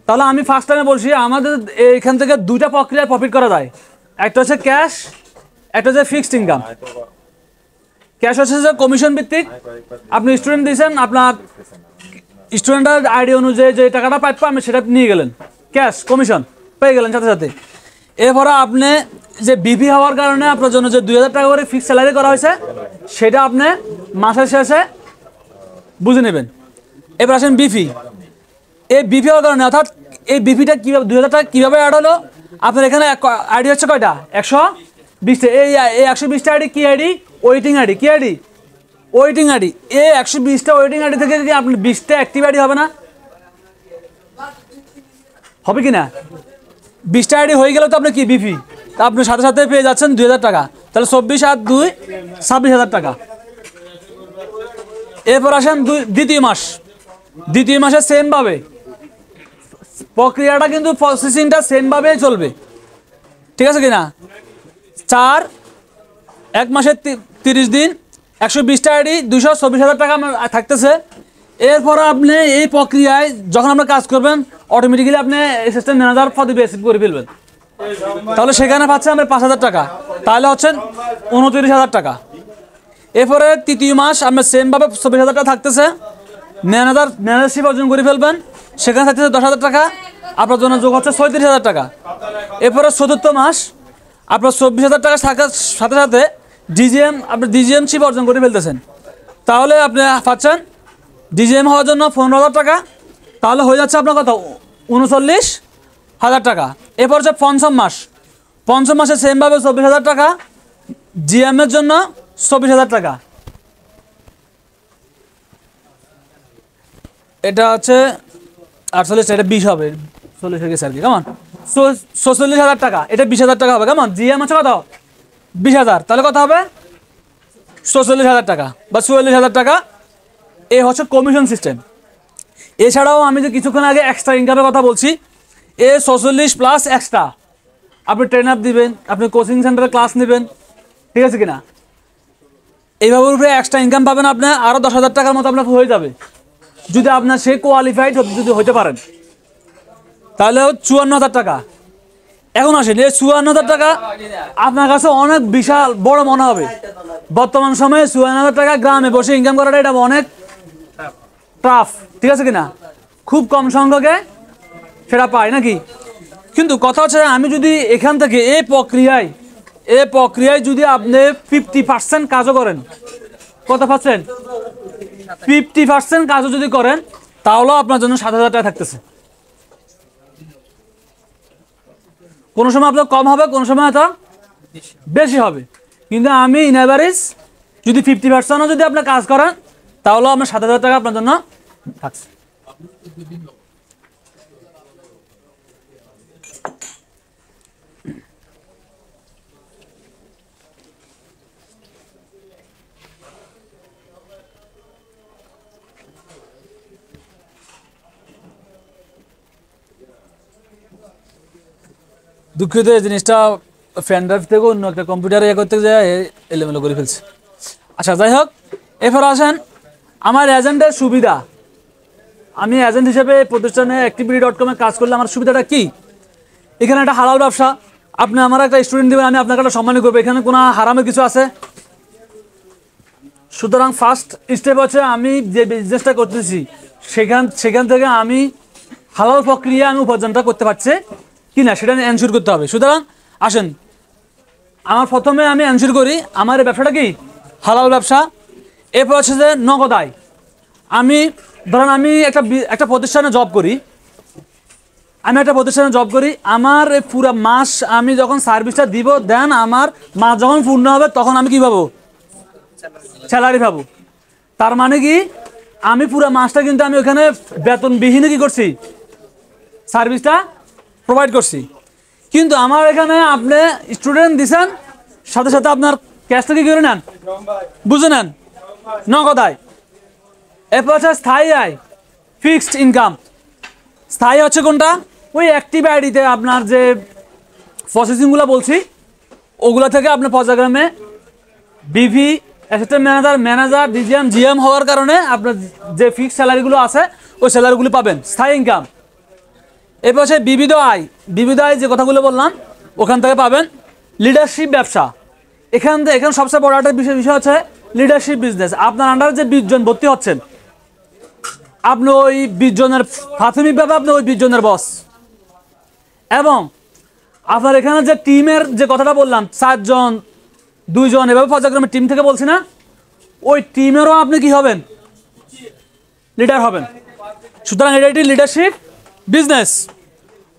তাহলে আমি ফার্স্ট টাইমে বলছি আমাদের এখান থেকে দুইটা প্রক্রিয়ায় প্রফিট করা যায়, একটা হচ্ছে ক্যাশ, একটা হচ্ছে ফিক্সড ইনকাম। ক্যাশ হচ্ছে যে কমিশন ভিত্তিক, আপনি স্টুডেন্ট দিয়েছেন, আপনার স্টুডেন্টের আইডি অনুযায়ী যে টাকাটা প্রাপ্য আপনি সেটা নিয়ে গেলেন, ক্যাশ কমিশন পেয়ে গেলেন সাথে সাথে। এরপরে আপনি যে বিপি হওয়ার কারণে আপনার জন্য যে 2000 টাকা করে ফিক্সড স্যালারি করা হয়েছে সেটা আপনি মাসের শেষে বুঝে নেবেন। এবার আসেন বিপি। এই বিপি হওয়ার কারণে অর্থাৎ এই বিপিটা কীভাবে 2000 টাকা কীভাবে অ্যাড হলো, আপনার এখানে আইডি হচ্ছে কয়টা, 120টা। এই 120টা আইডি কি আইডি, ওয়েটিং আইডি। কি আইডি, ওয়েটিং আইডি। এই 120টা ওয়েটিং আইডি থেকে কি আপনার 20টা অ্যাক্টিভ আইডি হবে না, হবে কি না? 20টা আইডি হয়ে গেলে তো আপনি কি বিপি, তা আপনি সাথে সাথে পেয়ে যাচ্ছেন 2000 টাকা। তাহলে 24 আর 2 26,000 টাকা। এরপর আসেন দ্বিতীয় মাস। দ্বিতীয় মাসে সেমভাবে প্রক্রিয়াটা কিন্তু প্রসেসিংটা সেমভাবেই চলবে, ঠিক আছে কিনা? 1 মাসের 30 দিন, 120টা আইডি, 224,000 টাকা থাকতেছে। এরপর আপনি এই প্রক্রিয়ায় যখন আপনার কাজ করবেন অটোমেটিক্যালি আপনি অ্যাসিস্ট্যান্ট ম্যানেজার পদে বেসিক করে ফেলবেন। তাহলে সেখানে পাচ্ছেন আপনি 5,000 টাকা, তাহলে হচ্ছেন 29,000 টাকা। এরপরে তৃতীয় মাস আপনার সেমভাবে 24,000 টাকা থাকতেছে, ম্যানেজারশিপ অর্জন করে ফেলবেন, সেখানে থাকতেছে 10,000 টাকা, আপনার জন্য যোগ হচ্ছে 36,000 টাকা। এরপরে চতুর্থ মাস আপনার 24,000 টাকা থাকার সাথে সাথে আপনি ডিজিএমশিপ অর্জন করে ফেলতেছেন, তাহলে আপনি পাচ্ছেন ডিজিএম হওয়ার জন্য 15,000 টাকা, তাহলে হয়ে যাচ্ছে আপনার কত, 39,000 টাকা। এরপর হচ্ছে পঞ্চম মাস। পঞ্চম মাসে সেমভাবে 24,000 টাকা, জিএমের জন্য 24,000 টাকা। এটা হচ্ছে 48, এটা 20 হবে, 40 হয়ে গেছে আর কি। কেমন 46,000 টাকা, এটা 20,000 টাকা হবে। কেমন জিএম হচ্ছে কত, 20,000, তাহলে কত হবে 46,000 টাকা বা 44,000 টাকা। এই হচ্ছে কমিশন সিস্টেম। এছাড়াও আমি যে কিছুক্ষণ আগে এক্সট্রা ইনকামের কথা বলছি, 46 প্লাস এক্সট্রা আপনি ট্রেন আপ দিবেন, আপনি কোচিং সেন্টারে ক্লাস নেবেন, ঠিক আছে কিনা? এইভাবে উপরে এক্সট্রা ইনকাম পাবেন আপনি আরও 10,000 টাকার মতো আপনার হয়ে যাবে, যদি আপনার সে কোয়ালিফাইড যদি হতে পারেন, তাহলে 54,000 টাকা। এখন আসেন, এই 54,000 টাকা আপনার কাছে অনেক বিশাল বড় মনে হবে। বর্তমান সময়ে 54,000 টাকা গ্রামে বসে ইনকাম করাটা এটা অনেক টাফ, ঠিক আছে কিনা? খুব কম সংখ্যকে সেটা পায় নাকি? কিন্তু কথা হচ্ছে আমি যদি এখান থেকে এই প্রক্রিয়ায় যদি আপনি 50% কাজও করেন, কত পাচ্ছেন, 50% কাজও যদি করেন, তাহলেও আপনার জন্য 7,000 টাকা থাকতেছে। কোনো সময় আপনার কম হবে, কোনো সময় হয়তো বেশি হবে, কিন্তু আমি ইন অ্যাভারেজ যদি 50%ও যদি আপনি কাজ করেন, তাহলেও আপনার 7,000 টাকা আপনার জন্য থাকছে। দুঃখিত, এই জিনিসটা ফ্যান ড্রাইভ থেকে অন্য একটা কম্পিউটারে করতে যায় এলোমেলো করে ফেলছে। আচ্ছা, যাই হোক, এরপর আসেন আমার এজেন্টের সুবিধা। আমি এজেন্ট হিসেবে প্রতিষ্ঠানে activity.com এ কাজ করলে আমার সুবিধাটা কি? এখানে একটা হালাল ব্যবসা, আপনি আমার একটা স্টুডেন্ট দেবেন, আমি আপনাকে একটা সম্মানী করবো, এখানে কোনো হারামের কিছু আছে? সুতরাং ফার্স্ট স্টেপ হচ্ছে আমি যে বিজনেসটা করতেছি সেখান থেকে আমি হালাল প্রক্রিয়া আমি উপার্জনটা করতে পারছি কিনা সেটা এনশিওর করতে হবে। সুতরাং আসেন, আমার প্রথমে আমি এনশিওর করি আমার এই ব্যবসাটা কি হালাল ব্যবসা। এরপর হচ্ছে যে নগদ আয়। আমি ধরেন আমি একটা প্রতিষ্ঠানে জব করি, আমার পুরো মাস আমি যখন সার্ভিসটা দিব, দেন আমার মাস যখন পূর্ণ হবে তখন আমি কি পাবো, স্যালারি পাবো। তার মানে কি আমি পুরো মাসটা কিন্তু আমি ওখানে বেতনবিহীনে কি করছি, সার্ভিসটা প্রোভাইড করছি। কিন্তু আমার এখানে আপনি স্টুডেন্ট দিছেন, সাথে সাথে আপনার ক্যাশটা কি করে নেন, বুঝে নেন, নগদ আয়। এরপর হচ্ছে স্থায়ী আয়, ফিক্সড ইনকাম। স্থায়ী হচ্ছে কোনটা, ওই অ্যাক্টিভ আইডিতে আপনার যে প্রসেসিংগুলো বলছি ওগুলো থেকে আপনার পর্যায়ক্রমে বিভি, অ্যাসিস্ট্যান্ট ম্যানেজার, ডিজিএম, জিএম হওয়ার কারণে আপনার যে ফিক্সড স্যালারিগুলো আছে ওই স্যালারিগুলো পাবেন, স্থায়ী ইনকাম। এরপর হচ্ছে বিবিধ আয়। বিবিধ আয় যে কথাগুলো বললাম ওখান থেকে পাবেন। লিডারশিপ ব্যবসা, এখানে সবচেয়ে বড় একটা বিষয় হচ্ছে লিডারশিপ বিজনেস। আপনার আন্ডারে যে 20 জন ভর্তি হচ্ছেন, আপনি ওই 20 জনের প্রাথমিকভাবে আপনি ওই 20 জনের বস। এবং আপনার এখানে যে টিমের যে কথাটা বললাম, 4 জন 2 জন এভাবে পর্যায়ক্রমে টিম থেকে বলছি না, ওই টিমেরও আপনি কি হবেন? লিডার হবেন। সুতরাং এটা একটি লিডারশিপ বিজনেস।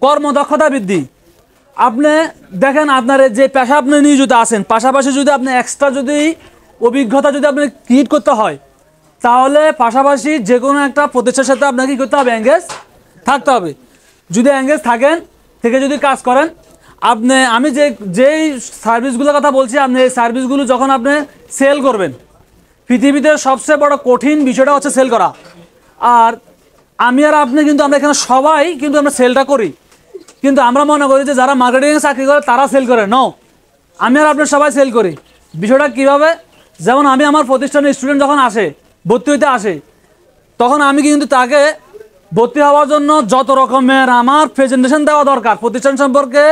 কর্মদক্ষতা বৃদ্ধি, আপনি দেখেন আপনার যে পেশা আপনি নিয়োজিত আছেন, পাশাপাশি যদি আপনি এক্সট্রা যদি অভিজ্ঞতা যদি আপনি ক্রিয়েট করতে হয়, তাহলে পাশাপাশি যে কোনো একটা প্রতিষ্ঠানের সাথে আপনাকে কী করতে হবে? এঙ্গেজ থাকতে হবে। যদি এঙ্গেজ থাকেন, থেকে যদি কাজ করেন, আপনি আমি যেই সার্ভিসগুলোর কথা বলছি, আপনি এই সার্ভিসগুলো যখন আপনি সেল করবেন, পৃথিবীতে সবচেয়ে বড় কঠিন বিষয়টা হচ্ছে সেল করা। আর আমি আর আপনি কিন্তু আমরা এখানে সবাই কিন্তু আমরা সেলটা করি, কিন্তু আমরা মনে করি যে যারা মার্কেটিংয়ে চাকরি করে তারা সেল করে। নো, আমি আর আপনি সবাই সেল করি। বিষয়টা কীভাবে? যেমন আমি আমার প্রতিষ্ঠানের স্টুডেন্ট যখন আসে, ভর্তি হইতে আসে, তখন আমি কিন্তু তাকে ভর্তি হওয়ার জন্য যত রকমের আমার প্রেজেন্টেশন দেওয়া দরকার, প্রতিষ্ঠান সম্পর্কে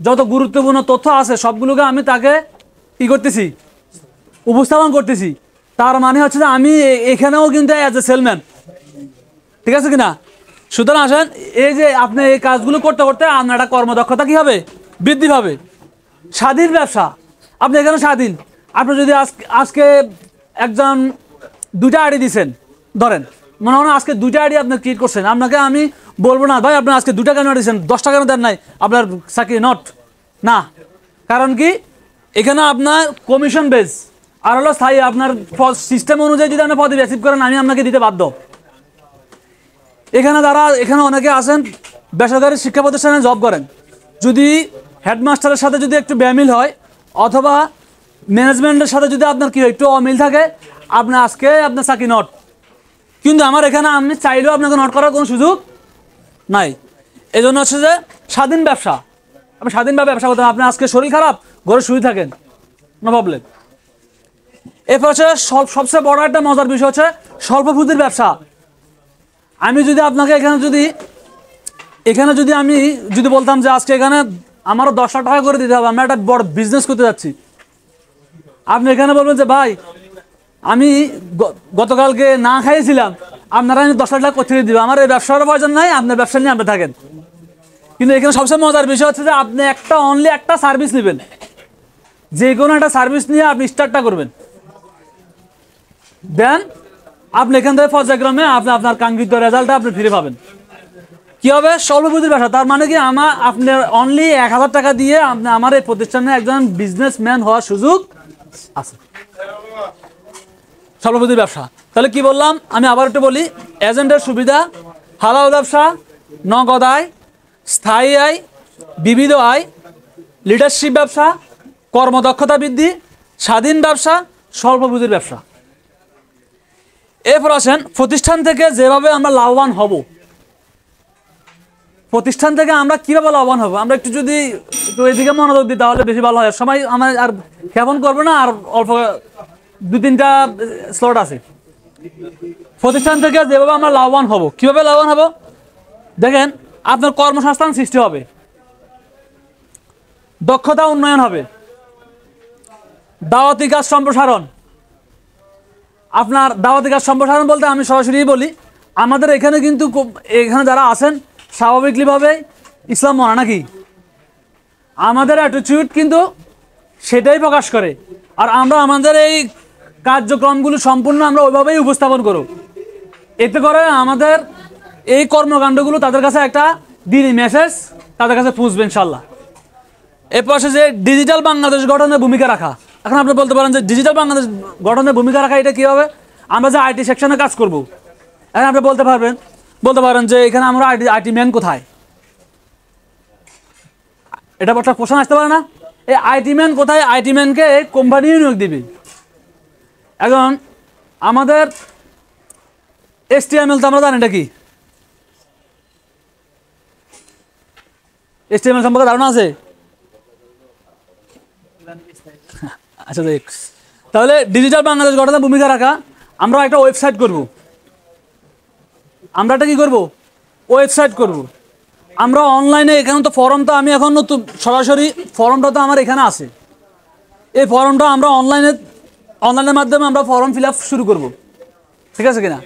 যত গুরুত্বপূর্ণ তথ্য আছে সবগুলোকে আমি তাকে কী করতেছি? উপস্থাপন করতেছি। তার মানে হচ্ছে যে আমি এখানেও কিন্তু অ্যাজ এ সেলম্যান, ঠিক আছে কিনা? সুতরাং আসেন, এই যে আপনি এই কাজগুলো করতে করতে আপনার একটা কর্মদক্ষতা কী হবে? বৃদ্ধি পাবে। স্বাধীন ব্যবসা, আপনি এখানে স্বাধীন। আপনি যদি আজকে একজন 2টা আইডি দিচ্ছেন, ধরেন মনে হয় আজকে 2টা আইডি আপনি ক্রিয়েট করছেন, আপনাকে আমি বলবো না ভাই আপনি আজকে 2টা কেন দিচ্ছেন, 10টা কেন দেন নাই, আপনার চাকরি নট না। কারণ কি? এখানে আপনার কমিশন বেস আর হলো স্থায়ী। আপনার সিস্টেম অনুযায়ী যদি আপনি পদে রিসিভ করেন, আমি আপনাকে দিতে বাধ্য। এখানে অনেকে আছেন বেসরকারি শিক্ষা প্রতিষ্ঠানে জব করেন, যদি হেডমাস্টারের সাথে যদি একটু বেমিল হয় অথবা ম্যানেজমেন্টের সাথে যদি আপনার কি একটু অমিল থাকে, আপনি আজকে আপনার চাকরি নট। কিন্তু আমার এখানে আপনি চাইলেও আপনাকে নট করার কোনো সুযোগ নাই। এই জন্য হচ্ছে যে স্বাধীন ব্যবসা, আপনি স্বাধীনভাবে ব্যবসা করতে, আপনি আজকে শরীর খারাপ, ঘরে শুয়ে থাকেন, নো প্রবলেম। এরপর হচ্ছে সবচেয়ে বড় একটা মজার বিষয় হচ্ছে স্বল্প পুঁজির ব্যবসা। আমি যদি আপনাকে এখানে যদি আমি যদি বলতাম যে আজকে এখানে আমারও 10 লাখ টাকা করে দিতে হবে, আমরা একটা বড় বিজনেস করতে যাচ্ছি, আপনি এখানে বলবেন যে ভাই আমি গতকালকে না খাইয়েছিলাম, আপনারা আমি 10 লাখ টাকা কোথা থেকে দিব, আমার এই ব্যবসার প্রয়োজন নাই, আপনার ব্যবসা নিয়ে আপনি থাকেন। কিন্তু এখানে সবচেয়ে মজার বিষয় হচ্ছে যে আপনি অনলি একটা সার্ভিস নেবেন, যে কোনো একটা সার্ভিস নিয়ে আপনি স্টার্টটা করবেন, দেন আপনি এখান থেকে পর্যায়ক্রমে আপনার কাঙ্ক্ষিত রেজাল্টটা আপনি ফিরে পাবেন। কি হবে? স্বল্প পুঁজির ব্যবসা। তার মানে কি আপনার অনলি 1000 টাকা দিয়ে আপনি আমার এই প্রতিষ্ঠানে একজন বিজনেসম্যান হওয়ার সুযোগ আছে। স্বল্প পুঁজির ব্যবসা। তাহলে কি বললাম? আমি আবার একটু বলি। এজেন্টের সুবিধা, হালাল ব্যবসা, নগদ আয়, স্থায়ী আয়, বিবিধ আয়, লিডারশিপ ব্যবসা, কর্মদক্ষতা বৃদ্ধি, স্বাধীন ব্যবসা, স্বল্প পুঁজির ব্যবসা। এরপর আসেন প্রতিষ্ঠান থেকে যেভাবে আমরা লাভবান হব, প্রতিষ্ঠান থেকে আমরা কীভাবে লাভবান হব, আমরা একটু যদি এদিকে মনোযোগ দিই তাহলে বেশি ভালো হয়। সময় আমার আর কেমন করবো না, আর অল্প 2-3টা স্লট আছে। প্রতিষ্ঠান থেকে যেভাবে আমরা লাভবান হব, কীভাবে লাভবান হব? দেখেন, আপনার কর্মসংস্থান সৃষ্টি হবে, দক্ষতা উন্নয়ন হবে, দাওয়াতি কাজ সম্প্রসারণ। আপনার দাওয়াতি কাজ সম্প্রসারণ বলতে আমি সরাসরি বলি, আমাদের এখানে কিন্তু এখানে যারা আছেন স্বাভাবিকভাবে ইসলাম মানা নাকি, আমাদের অ্যাটিটিউড কিন্তু সেটাই প্রকাশ করে। আর আমরা আমাদের এই কার্যক্রমগুলো সম্পূর্ণ আমরা ওইভাবেই উপস্থাপন করব, এতে করে আমাদের এই কর্মকাণ্ডগুলো তাদের কাছে একটা দিনই মেসেজ তাদের কাছে পৌঁছবে ইনশাল্লাহ। এরপর যে ডিজিটাল বাংলাদেশ গঠনে ভূমিকা রাখা। এখন আপনি বলতে পারেন যে ডিজিটাল বাংলাদেশ গঠনে ভূমিকা রাখা এটা কী হবে? আমরা যে আইটি সেকশনে কাজ করব, এখন আপনি বলতে পারেন যে এখানে আমরা আইটি ম্যান কোথায়? এটা একটা প্রশ্ন আসতে পারে না? এই আইটি ম্যান কোথায়? আইটি ম্যানকে কোম্পানি নিয়োগ দিবে। এখন আমাদের HTML তো আমরা জানি এটা কি, HTML সম্পর্কে ধারণা আছে? আচ্ছা, তাহলে ডিজিটাল বাংলাদেশ গঠনে ভূমিকা রাখা, আমরা একটা ওয়েবসাইট করব। আমরা একটা কি করব? ওয়েবসাইট করব। আমরা অনলাইনে এখানে তো ফর্মটা আমি এখন নতুন সরাসরি ফর্মটা তো আমার এখানে আছে, এই ফর্মটা আমরা অনলাইনের মাধ্যমে আমরা ফর্ম ফিল আপ শুরু করব, ঠিক আছে কিনা।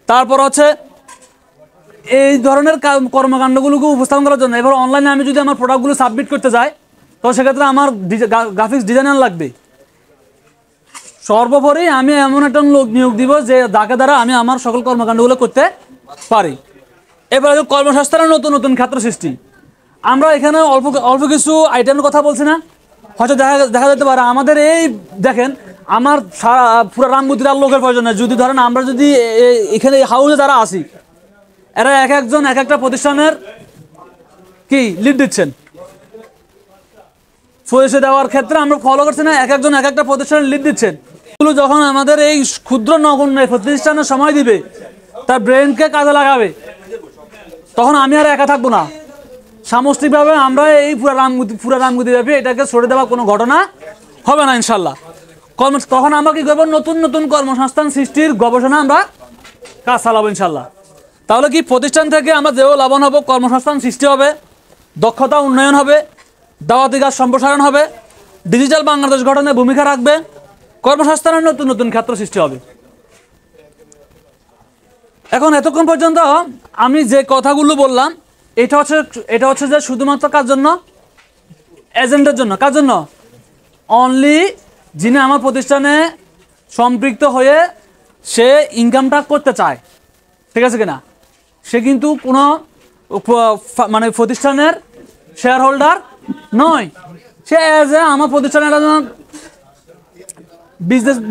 তারপর হচ্ছে এই ধরনের কর্মকাণ্ডগুলোকে উপস্থাপন করার জন্য এবার অনলাইনে আমি যদি আমার প্রোডাক্টগুলো সাবমিট করতে যাই, তো সেক্ষেত্রে আমার গ্রাফিক্স ডিজাইনার লাগবে। সর্বোপরি আমি এমন একটা লোক নিয়োগ দিব যে যাকে দ্বারা আমি আমার সকল কর্মকাণ্ডগুলো করতে পারি। এবার কর্মসংস্থানের নতুন নতুন ক্ষেত্র সৃষ্টি, আমরা এখানে অল্প কিছু আইটেমের কথা বলছি না, হয়তো দেখা যেতে পারে আমাদের এই দেখেন আমার পুরো রামগতির আর লোকের প্রয়োজন নেই। যদি ধরেন আমরা যদি এখানে হাউসে যারা আছি, এরা এক একজন এক একটা প্রতিষ্ঠানের কি লিড দিচ্ছেন, পরিষেবা দেওয়ার ক্ষেত্রে আমরা ফলো করছি না, এক একজন এক একটা প্রতিষ্ঠানের লিড দিচ্ছেন। এগুলো যখন আমাদের এই ক্ষুদ্র নগণ্য প্রতিষ্ঠানের সময় দিবে, তার ব্রেনকে কাজে লাগাবে, তখন আমি আর একা থাকবো না। সামষ্টিকভাবে আমরা এই পুরা রামগতি ব্যাপী এটাকে সরে দেওয়া কোনো ঘটনা হবে না ইনশাল্লাহ। তখন আমরা কি করবো, নতুন নতুন কর্মসংস্থান সৃষ্টির গবেষণা আমরা কাজ চালাবো ইনশাল্লাহ। তাহলে কি প্রতিষ্ঠান থেকে আমরা যেও লাভবান হব, কর্মসংস্থান সৃষ্টি হবে, দক্ষতা উন্নয়ন হবে, দাওয়াতি কাজ সম্প্রসারণ হবে, ডিজিটাল বাংলাদেশ গঠনে ভূমিকা রাখবে, কর্মসংস্থানের নতুন নতুন ক্ষেত্র সৃষ্টি হবে। এখন এতক্ষণ পর্যন্ত আমি যে কথাগুলো বললাম, এটা হচ্ছে যে শুধুমাত্র কার জন্য, এজেন্টের জন্য। কার জন্য? অনলি যিনি আমার প্রতিষ্ঠানে সম্পৃক্ত হয়ে সে ইনকামটা করতে চায়, ঠিক আছে কিনা। সে কিন্তু কোনো মানে প্রতিষ্ঠানের শেয়ার হোল্ডার নয়, সে এজ এ আমার প্রতিষ্ঠানের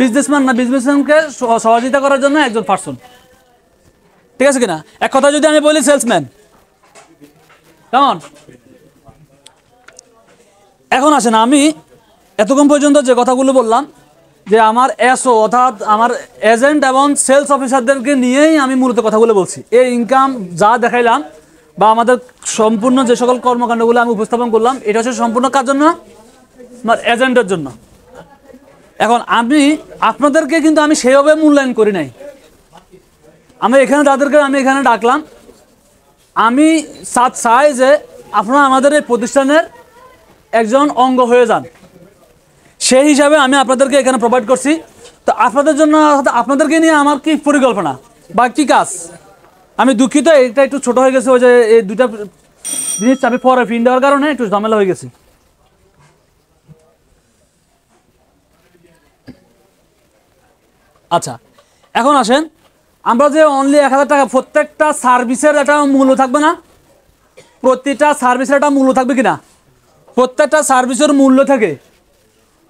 বিজনেসম্যান না, বিজনেসম্যানকে সহযোগিতা করার জন্য একজন পার্সন, ঠিক আছে কিনা। এক কথা যদি আমি বলি সেলসম্যান, কেমন? এখন আসেন, আমি এতক্ষণ পর্যন্ত যে কথাগুলো বললাম, যে আমার এসও অর্থাৎ আমার এজেন্ট এবং সেলস অফিসারদেরকে নিয়েই আমি মূলত কথাগুলো বলছি। এই ইনকাম যা দেখাইলাম বা আমাদের সম্পূর্ণ যে সকল কর্মকাণ্ডগুলো আমি উপস্থাপন করলাম, এটা হচ্ছে সম্পূর্ণ কার জন্য? আমার এজেন্টের জন্য। এখন আপনাদেরকে কিন্তু আমি সেইভাবে মূল্যায়ন করি নাই। আমি এখানে ডাকলাম, আমি চাই যে আপনারা আমাদের এই প্রতিষ্ঠানের একজন অঙ্গ হয়ে যান, সেই হিসাবে আমি আপনাদেরকে এখানে প্রোভাইড করছি। তো আপনাদের জন্য, আপনাদেরকে নিয়ে আমার কি পরিকল্পনা বা কি কাজ, আমি দুঃখিত, এটা একটু ছোট হয়ে গেছে। ওই যে এই দুইটা জিনিস আমি পরে পিন দেওয়ার কারণে একটু ঝামেলা হয়ে গেছে। আচ্ছা, এখন আসেন, আমরা যে অনলি 1000 টাকা, প্রত্যেকটা সার্ভিসের একটা মূল্য থাকবে না? প্রতিটা সার্ভিসের একটা মূল্য থাকবে কিনা? প্রত্যেকটা সার্ভিসের মূল্য থেকে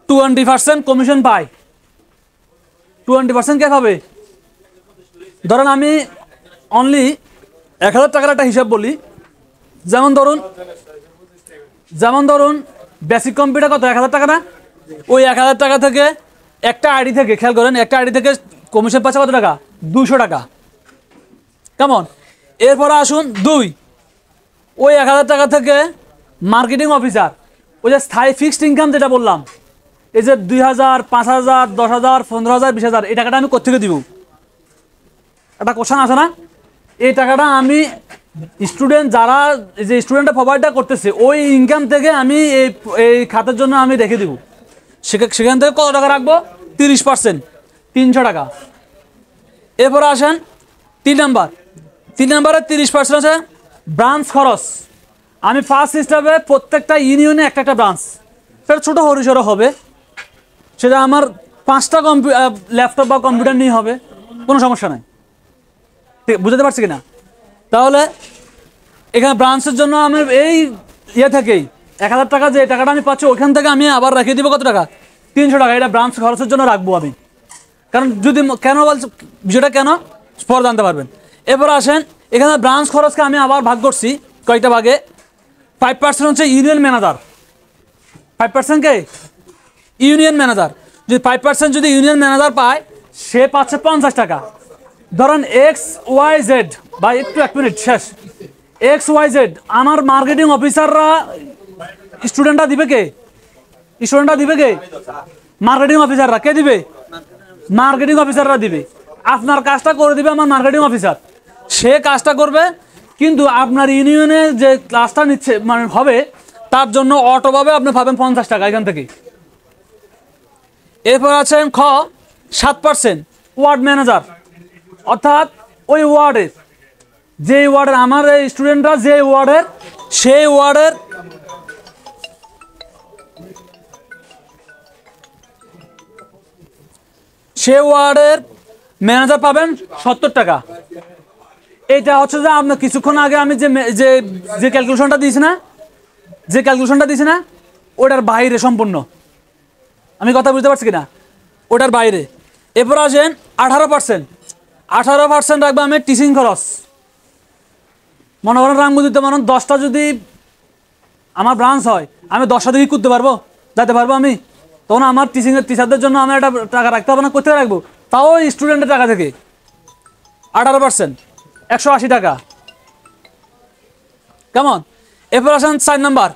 20% কমিশন পাই। 20% কে পাবে? ধরেন আমি অনলি 1000 টাকার একটা হিসাব বলি। যেমন ধরুন বেসিক কম্পিউটার কত? 1000 টাকা না? ওই 1000 টাকা থেকে একটা আইডি থেকে, খেয়াল করেন, একটা আইডি থেকে কমিশন পাচ্ছে কত টাকা? 200 টাকা। কেমন? এরপরে আসুন ওই 1000 টাকা থেকে মার্কেটিং অফিসার, ওই যে স্থায়ী ফিক্সড ইনকাম যেটা বললাম, এই যে 2000, 5000, 10,000, 15,000, 20,000, এই টাকাটা আমি কোথেকে দিব? একটা কোশ্চেন আছে না? এই টাকাটা আমি যারা যে স্টুডেন্টরা প্রোভাইডটা করতেছে, ওই ইনকাম থেকে আমি এই খাতের জন্য আমি রেখে দিব। সেখান থেকে কত টাকা রাখবো? 30%, 300 টাকা। এরপরে আসেন 3 নাম্বারে 30% আছে ব্রাঞ্চ খরচ। আমি ফার্স্ট হিসাবে প্রত্যেকটা ইউনিয়নে একটা ব্রাঞ্চ, সেটা ছোটো হরিসরও হবে, সেটা আমার 5টা ল্যাপটপ বা কম্পিউটার নিয়ে হবে, কোনো সমস্যা নাই। ঠিক বুঝতে পারছি কিনা? তাহলে এখানে ব্রাঞ্চের জন্য আমি এই থেকেই 1000 টাকা, যে টাকাটা আমি পাচ্ছি ওইখান থেকে আমি আবার রেখে দিব কত টাকা? 300 টাকা। এটা ব্রাঞ্চ খরচের জন্য রাখবো আমি। কারণ যদি কেন বলছি, বিষয়টা কেন পরে জানতে পারবেন। এরপর আসেন, এখানে ব্রাঞ্চ খরচকে আমি আবার ভাগ করছি কয়েকটা ভাগে। 5% হচ্ছে ইউনিয়ন ম্যানেজার। 5% কে? Union manager. যদি 5% যদি ইউনিয়ন ম্যানেজার পায়, সে পাচ্ছে 50 টাকা। ধরেন XYZ, বা একটু 1 মিনিট শেষ। XYZ আমার মার্কেটিং অফিসাররা, স্টুডেন্টরা দিবে কে? মার্কেটিং অফিসাররা। কে দিবে? মার্কেটিং অফিসাররা দিবে। আপনার কাজটা করে দিবে আমার মার্কেটিং অফিসার। সে কাজটা করবে, কিন্তু আপনার ইউনিয়নে যে ক্লাসটা নিচ্ছে মানে হবে তার জন্য অটোভাবে আপনি পাবেন 50 টাকা এখান থেকে। এরপর আছেন খ 7% ওয়ার্ড ম্যানেজার, অর্থাৎ ওই ওয়ার্ডের যে ওয়ার্ডের আমার এই স্টুডেন্টরা যে ওয়ার্ডের সেই ওয়ার্ডের ম্যানেজার পাবেন 70 টাকা। এটা হচ্ছে যে আপনার কিছুক্ষণ আগে আমি যে যে ক্যালকুলেশনটা দিয়েছি না ওটার বাইরে সম্পূর্ণ, আমি কথা বুঝতে পারছি কিনা, ওটার বাইরে। এরপর আসেন 18% রাখবো আমি টিচিং খরচ। মনে করেন রামগঞ্জে মনে 10টা যদি আমার ব্রাঞ্চ হয়, আমি 10টা দিকে করতে পারবো, যেতে পারবো আমি, তখন আমার টিচারদের জন্য আমি একটা টাকা রাখতে হবে না, কোথায় রাখবো, তাও স্টুডেন্টের টাকা থেকে। 18% 180 টাকা, কেমন? এরপর আসেন 4 নাম্বার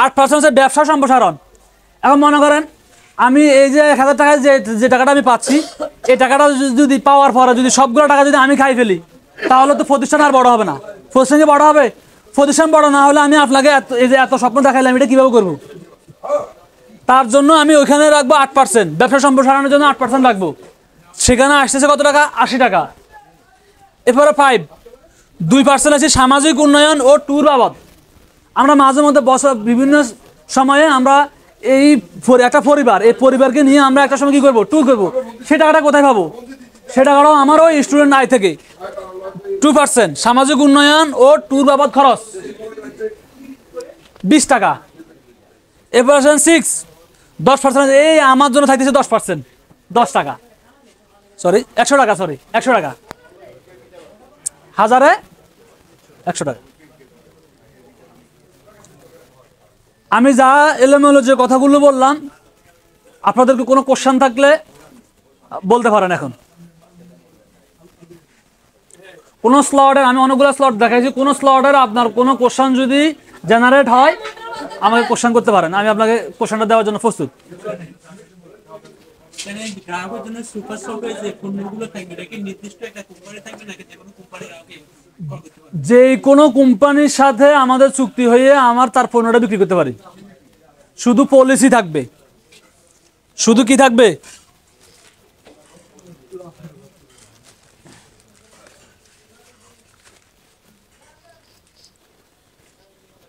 8% হচ্ছে ব্যবসা সম্প্রসারণ। এখন মনে করেন আমি এই যে 1000 টাকায় যে টাকাটা আমি পাচ্ছি, এই টাকাটা যদি পাওয়ার পরে যদি সবগুলো টাকা যদি আমি খাই ফেলি, তাহলে তো প্রতিষ্ঠান আর বড় হবে না। প্রতিষ্ঠান কি বড় হবে? প্রতিষ্ঠান বড় না হলে আমি আপনাকে এই যে এত স্বপ্ন দেখাইলাম, এটা কীভাবে করবো? তার জন্য আমি ওইখানে রাখবো 8%, ব্যবসা সম্প্রসারণের জন্য 8% রাখবো। সেখানে আসতেছে কত টাকা? 80 টাকা। এরপরে 2% আছে সামাজিক উন্নয়ন ও ট্যুর বাবদ। আমরা মাঝে মধ্যে বিভিন্ন সময়ে আমরা এই একটা পরিবার, এই পরিবারকে নিয়ে আমরা একটা সময় কী করবো? ট্যুর করবো। সে টাকাটা কোথায় পাবো? সে টাকাটাও আমার ওই স্টুডেন্ট আয় থেকে। 2% সামাজিক উন্নয়ন ও ট্যুর বাবদ খরচ 20 টাকা। এরপর আসেন 10% এই আমার জন্য থাকতেছে 10%, 10 টাকা, 100 টাকা, 100 টাকা, 1000-এ 100 টাকা। আমি যা এলোমেলো যে কথাগুলো বললাম, আপনাদেরকে কোনো কোশ্চেন থাকলে বলতে পারেন। এখন কোনো স্লটের আমি অনেকগুলো স্লট দেখাইছি, কোনো স্লটের আপনার কোনো কোশ্চেন যদি জেনারেট হয় আমাকে কোশ্চেন করতে পারেন, আমি আপনাকে কোশ্চেনটা দেওয়ার জন্য প্রস্তুত। যে কোনো কোম্পানির সাথে আমাদের চুক্তি হয়ে আমার তার পণ্যটা বিক্রি করতে পারি, শুধু পলিসি থাকবে। শুধু কি থাকবে?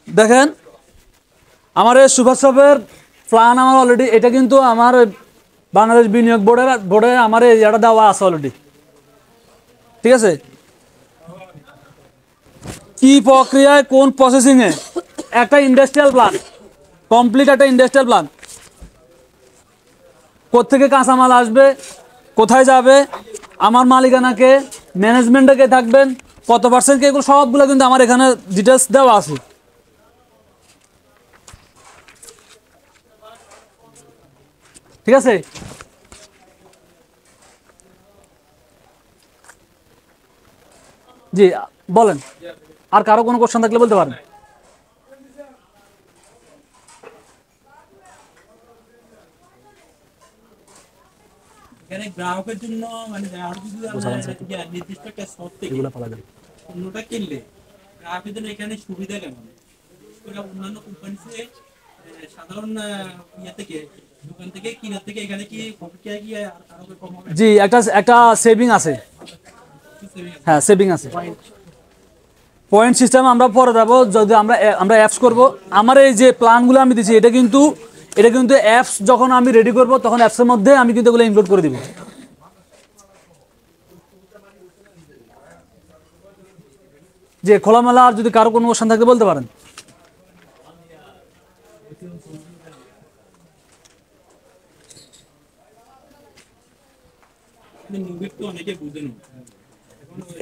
দেখেন আমার এই সুভাষ শপের প্ল্যান আমার অলরেডি, এটা কিন্তু আমার বাংলাদেশ বিনিয়োগ বোর্ডে আমার এটা দেওয়া আছে অলরেডি, ঠিক আছে? কি প্রক্রিয়ায় কোন প্রসেসিংয়ে একটা ইন্ডাস্ট্রিয়াল প্ল্যান, কমপ্লিট একটা ইন্ডাস্ট্রিয়াল প্ল্যান, কোত্থেকে কাঁচামাল আসবে, কোথায় যাবে, আমার মালিকানাকে, ম্যানেজমেন্টে কে থাকবেন, কত %, এগুলো সবগুলো কিন্তু আমার এখানে ডিটেলস দেওয়া আছে। ঠিক আছে? জি বলেন, আর কারো কোনো কোশ্চেন থাকলে বলতে পারেন। গ্রাহকের জন্য মানে নির্দিষ্ট একটা শর্ত থেকে পণ্যটা কিনলে গ্রাহকের জন্য এখানে সুবিধা কেমন? অন্যান্য কোম্পানিতে সাধারণ ইয়া থেকে দোকান থেকে কিনার থেকে এখানে কি প্রক্রিয়া কি আরো কম হবে? জি একটা সেভিং আছে, হ্যাঁ সেভিং আছে। পয়েন্ট সিস্টেম আমরা পরে যাবো, যদি আমরা অ্যাপস করব। আমার এই যে প্ল্যানগুলো আমি দিচ্ছি, এটা কিন্তু অ্যাপস যখন আমি রেডি করব তখন অ্যাপসের মধ্যে আমি কিন্তু এগুলো ইনক্লুড করে দিব। যে খোলামেলা, আর যদি কারো কোনো কোশ্চেন থাকে বলতে পারেন।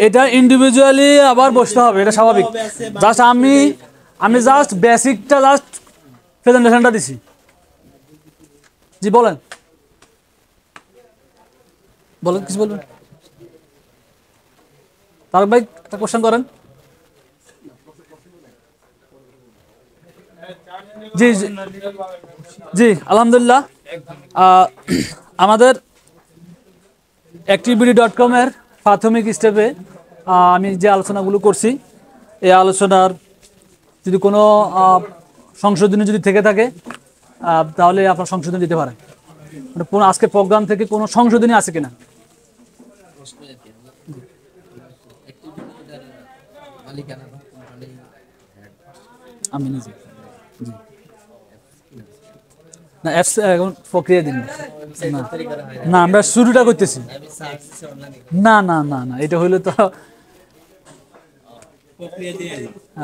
এটা ইন্ডিভিজুয়ালি আবার বসতে হবে, এটা স্বাভাবিক। জাস্ট আমি জাস্ট বেসিকটা জাস্ট প্রেজেন্টেশনটা দিছি। জি বলেন কিছু বলবেন? তারক ভাই একটা কোশ্চেন করেন। জি জি জি আলহামদুলিল্লাহ, আমাদের activity.com এর প্রাথমিক স্টেপে আমি যে আলোচনাগুলো করছি, এই আলোচনার যদি কোনো সংশোধনী যদি থেকে থাকে তাহলে আপনার সংশোধন দিতে পারেন। মানে কোনো আজকের প্রোগ্রাম থেকে কোনো সংশোধনী আছে কিনা? আমি নিজে জি না অ্যাপস এখন প্রক্রিয়া দিন না আমরা শুরুটা করতেছি। না না না না এটা হইলে তো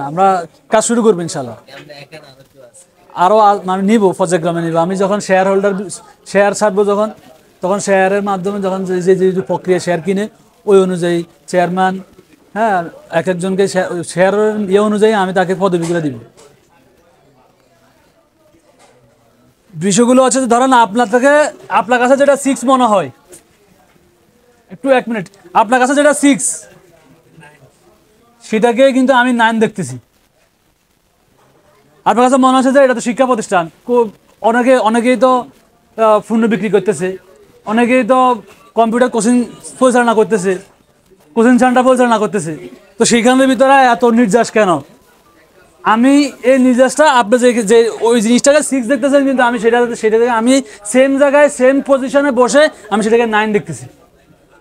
আমরা কাজ শুরু করবো ইনশাল্লাহ। আরও আমি নিব প্রজেক্টগ্রামে নিব। আমি যখন শেয়ার হোল্ডার শেয়ার ছাড়বো যখন তখন শেয়ারের মাধ্যমে যখন যে যে প্রক্রিয়া শেয়ার কিনে ওই অনুযায়ী চেয়ারম্যান হ্যাঁ এক একজনকে শেয়ারের ইয়ে অনুযায়ী আমি তাকে পদবিগুলো দিব। বিষয়গুলো হচ্ছে যে ধরেন আপনার কাছে যেটা 6 মনে হয়, একটু 1 মিনিট, আপনার কাছে যেটা 6 সেটাকে কিন্তু আমি 9 দেখতেছি। আপনার কাছে মনে হচ্ছে যে এটা তো শিক্ষা প্রতিষ্ঠান, অনেকেই তো পণ্য বিক্রি করতেছে, অনেকেই তো কম্পিউটার কোচিং পরিচালনা করতেছে, কোচিং সেন্টার পরিচালনা করতেছে, তো সেইখানের ভিতরে এত নির্যাস কেন? আমি এই নির্যাসটা আপনি যে ওই জিনিসটাকে 6 দেখতেছেন কিন্তু আমি সেটাকে আমি সেম জায়গায় সেম পজিশনে বসে আমি সেটাকে 9 দেখতেছি।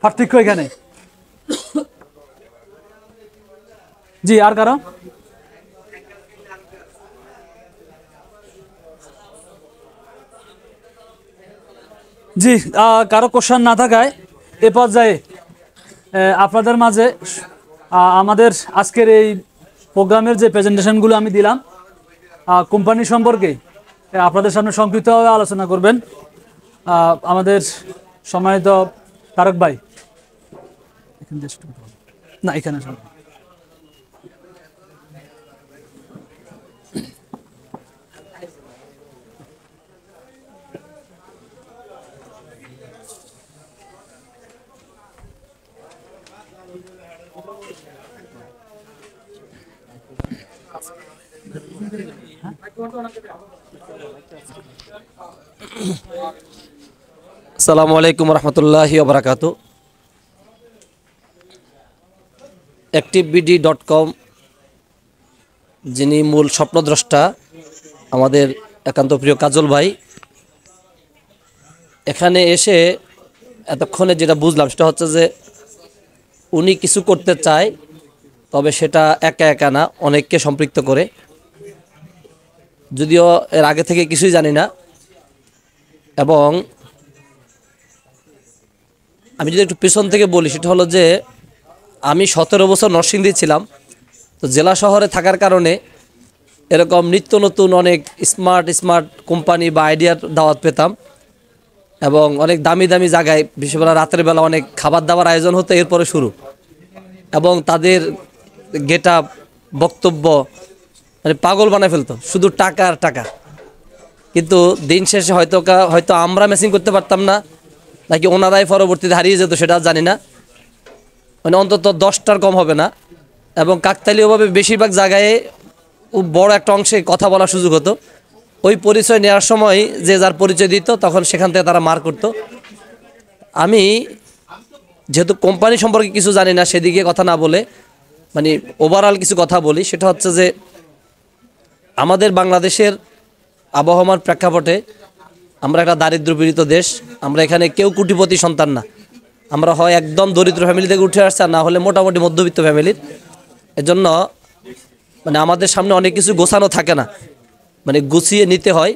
পার্থক্য এখানে। জি আর কারো? জি কারো কোশ্চেন না থাকায় এ পর্যায়ে আপনাদের মাঝে আমাদের আজকের এই প্রোগ্রামের যে প্রেজেন্টেশনগুলো আমি দিলাম কোম্পানি সম্পর্কে আপনাদের সামনে সংক্ষিপ্তভাবে আলোচনা করবেন আমাদের সম্মানিত তারক ভাই। না এখানে আসসালামু আলাইকুম রহমতুল্লাহি ওয়া বারাকাতুহু। activebd.com যিনি মূল স্বপ্নদ্রষ্টা আমাদের একান্ত প্রিয় কাজল ভাই, এখানে এসে এতক্ষণে যেটা বুঝলাম সেটা হচ্ছে যে উনি কিছু করতে চায়, তবে সেটা একা একা না, অনেককে সম্পৃক্ত করে। যদিও এর আগে থেকে কিছুই জানি না, এবং আমি যদি একটু পেছন থেকে বলি সেটা হলো যে আমি 17 বছর নরসিংদী ছিলাম। তো জেলা শহরে থাকার কারণে এরকম নিত্য নতুন অনেক স্মার্ট কোম্পানি বা আইডিয়ার দাওয়াত পেতাম, এবং অনেক দামি দামি জায়গায় বিশেষ করে রাতের বেলা অনেক খাবার দাবার আয়োজন হতো এরপরে শুরু, এবং তাদের গেট আপ বক্তব্য মানে পাগল বানায় ফেলতো, শুধু টাকা আর টাকা। কিন্তু দিন শেষে হয়তো আমরা ম্যাচিং করতে পারতাম না, নাকি ওনারাই পরবর্তীতে হারিয়ে যেত সেটা জানি না, মানে অন্তত 10টার কম হবে না। এবং কাকতালীয়ভাবে বেশিরভাগ জায়গায় বড় একটা অংশে কথা বলার সুযোগ হতো। ওই পরিচয় নেওয়ার সময় যে যার পরিচয় দিত তখন সেখান থেকে তারা মার করতো। আমি যেহেতু কোম্পানি সম্পর্কে কিছু জানি না সেদিকে কথা না বলে মানে ওভারঅল কিছু কথা বলি, সেটা হচ্ছে যে আমাদের বাংলাদেশের আবহাওয়ার প্রেক্ষাপটে আমরা একটা দারিদ্র্যপীড়িত দেশ। আমরা এখানে কেউ কোটিপতি সন্তান না, আমরা হয় একদম দরিদ্র ফ্যামিলি থেকে উঠে আসছে, আর না হলে মোটামুটি মধ্যবিত্ত ফ্যামিলির। এজন্য মানে আমাদের সামনে অনেক কিছু গোছানো থাকে না, মানে গুছিয়ে নিতে হয়,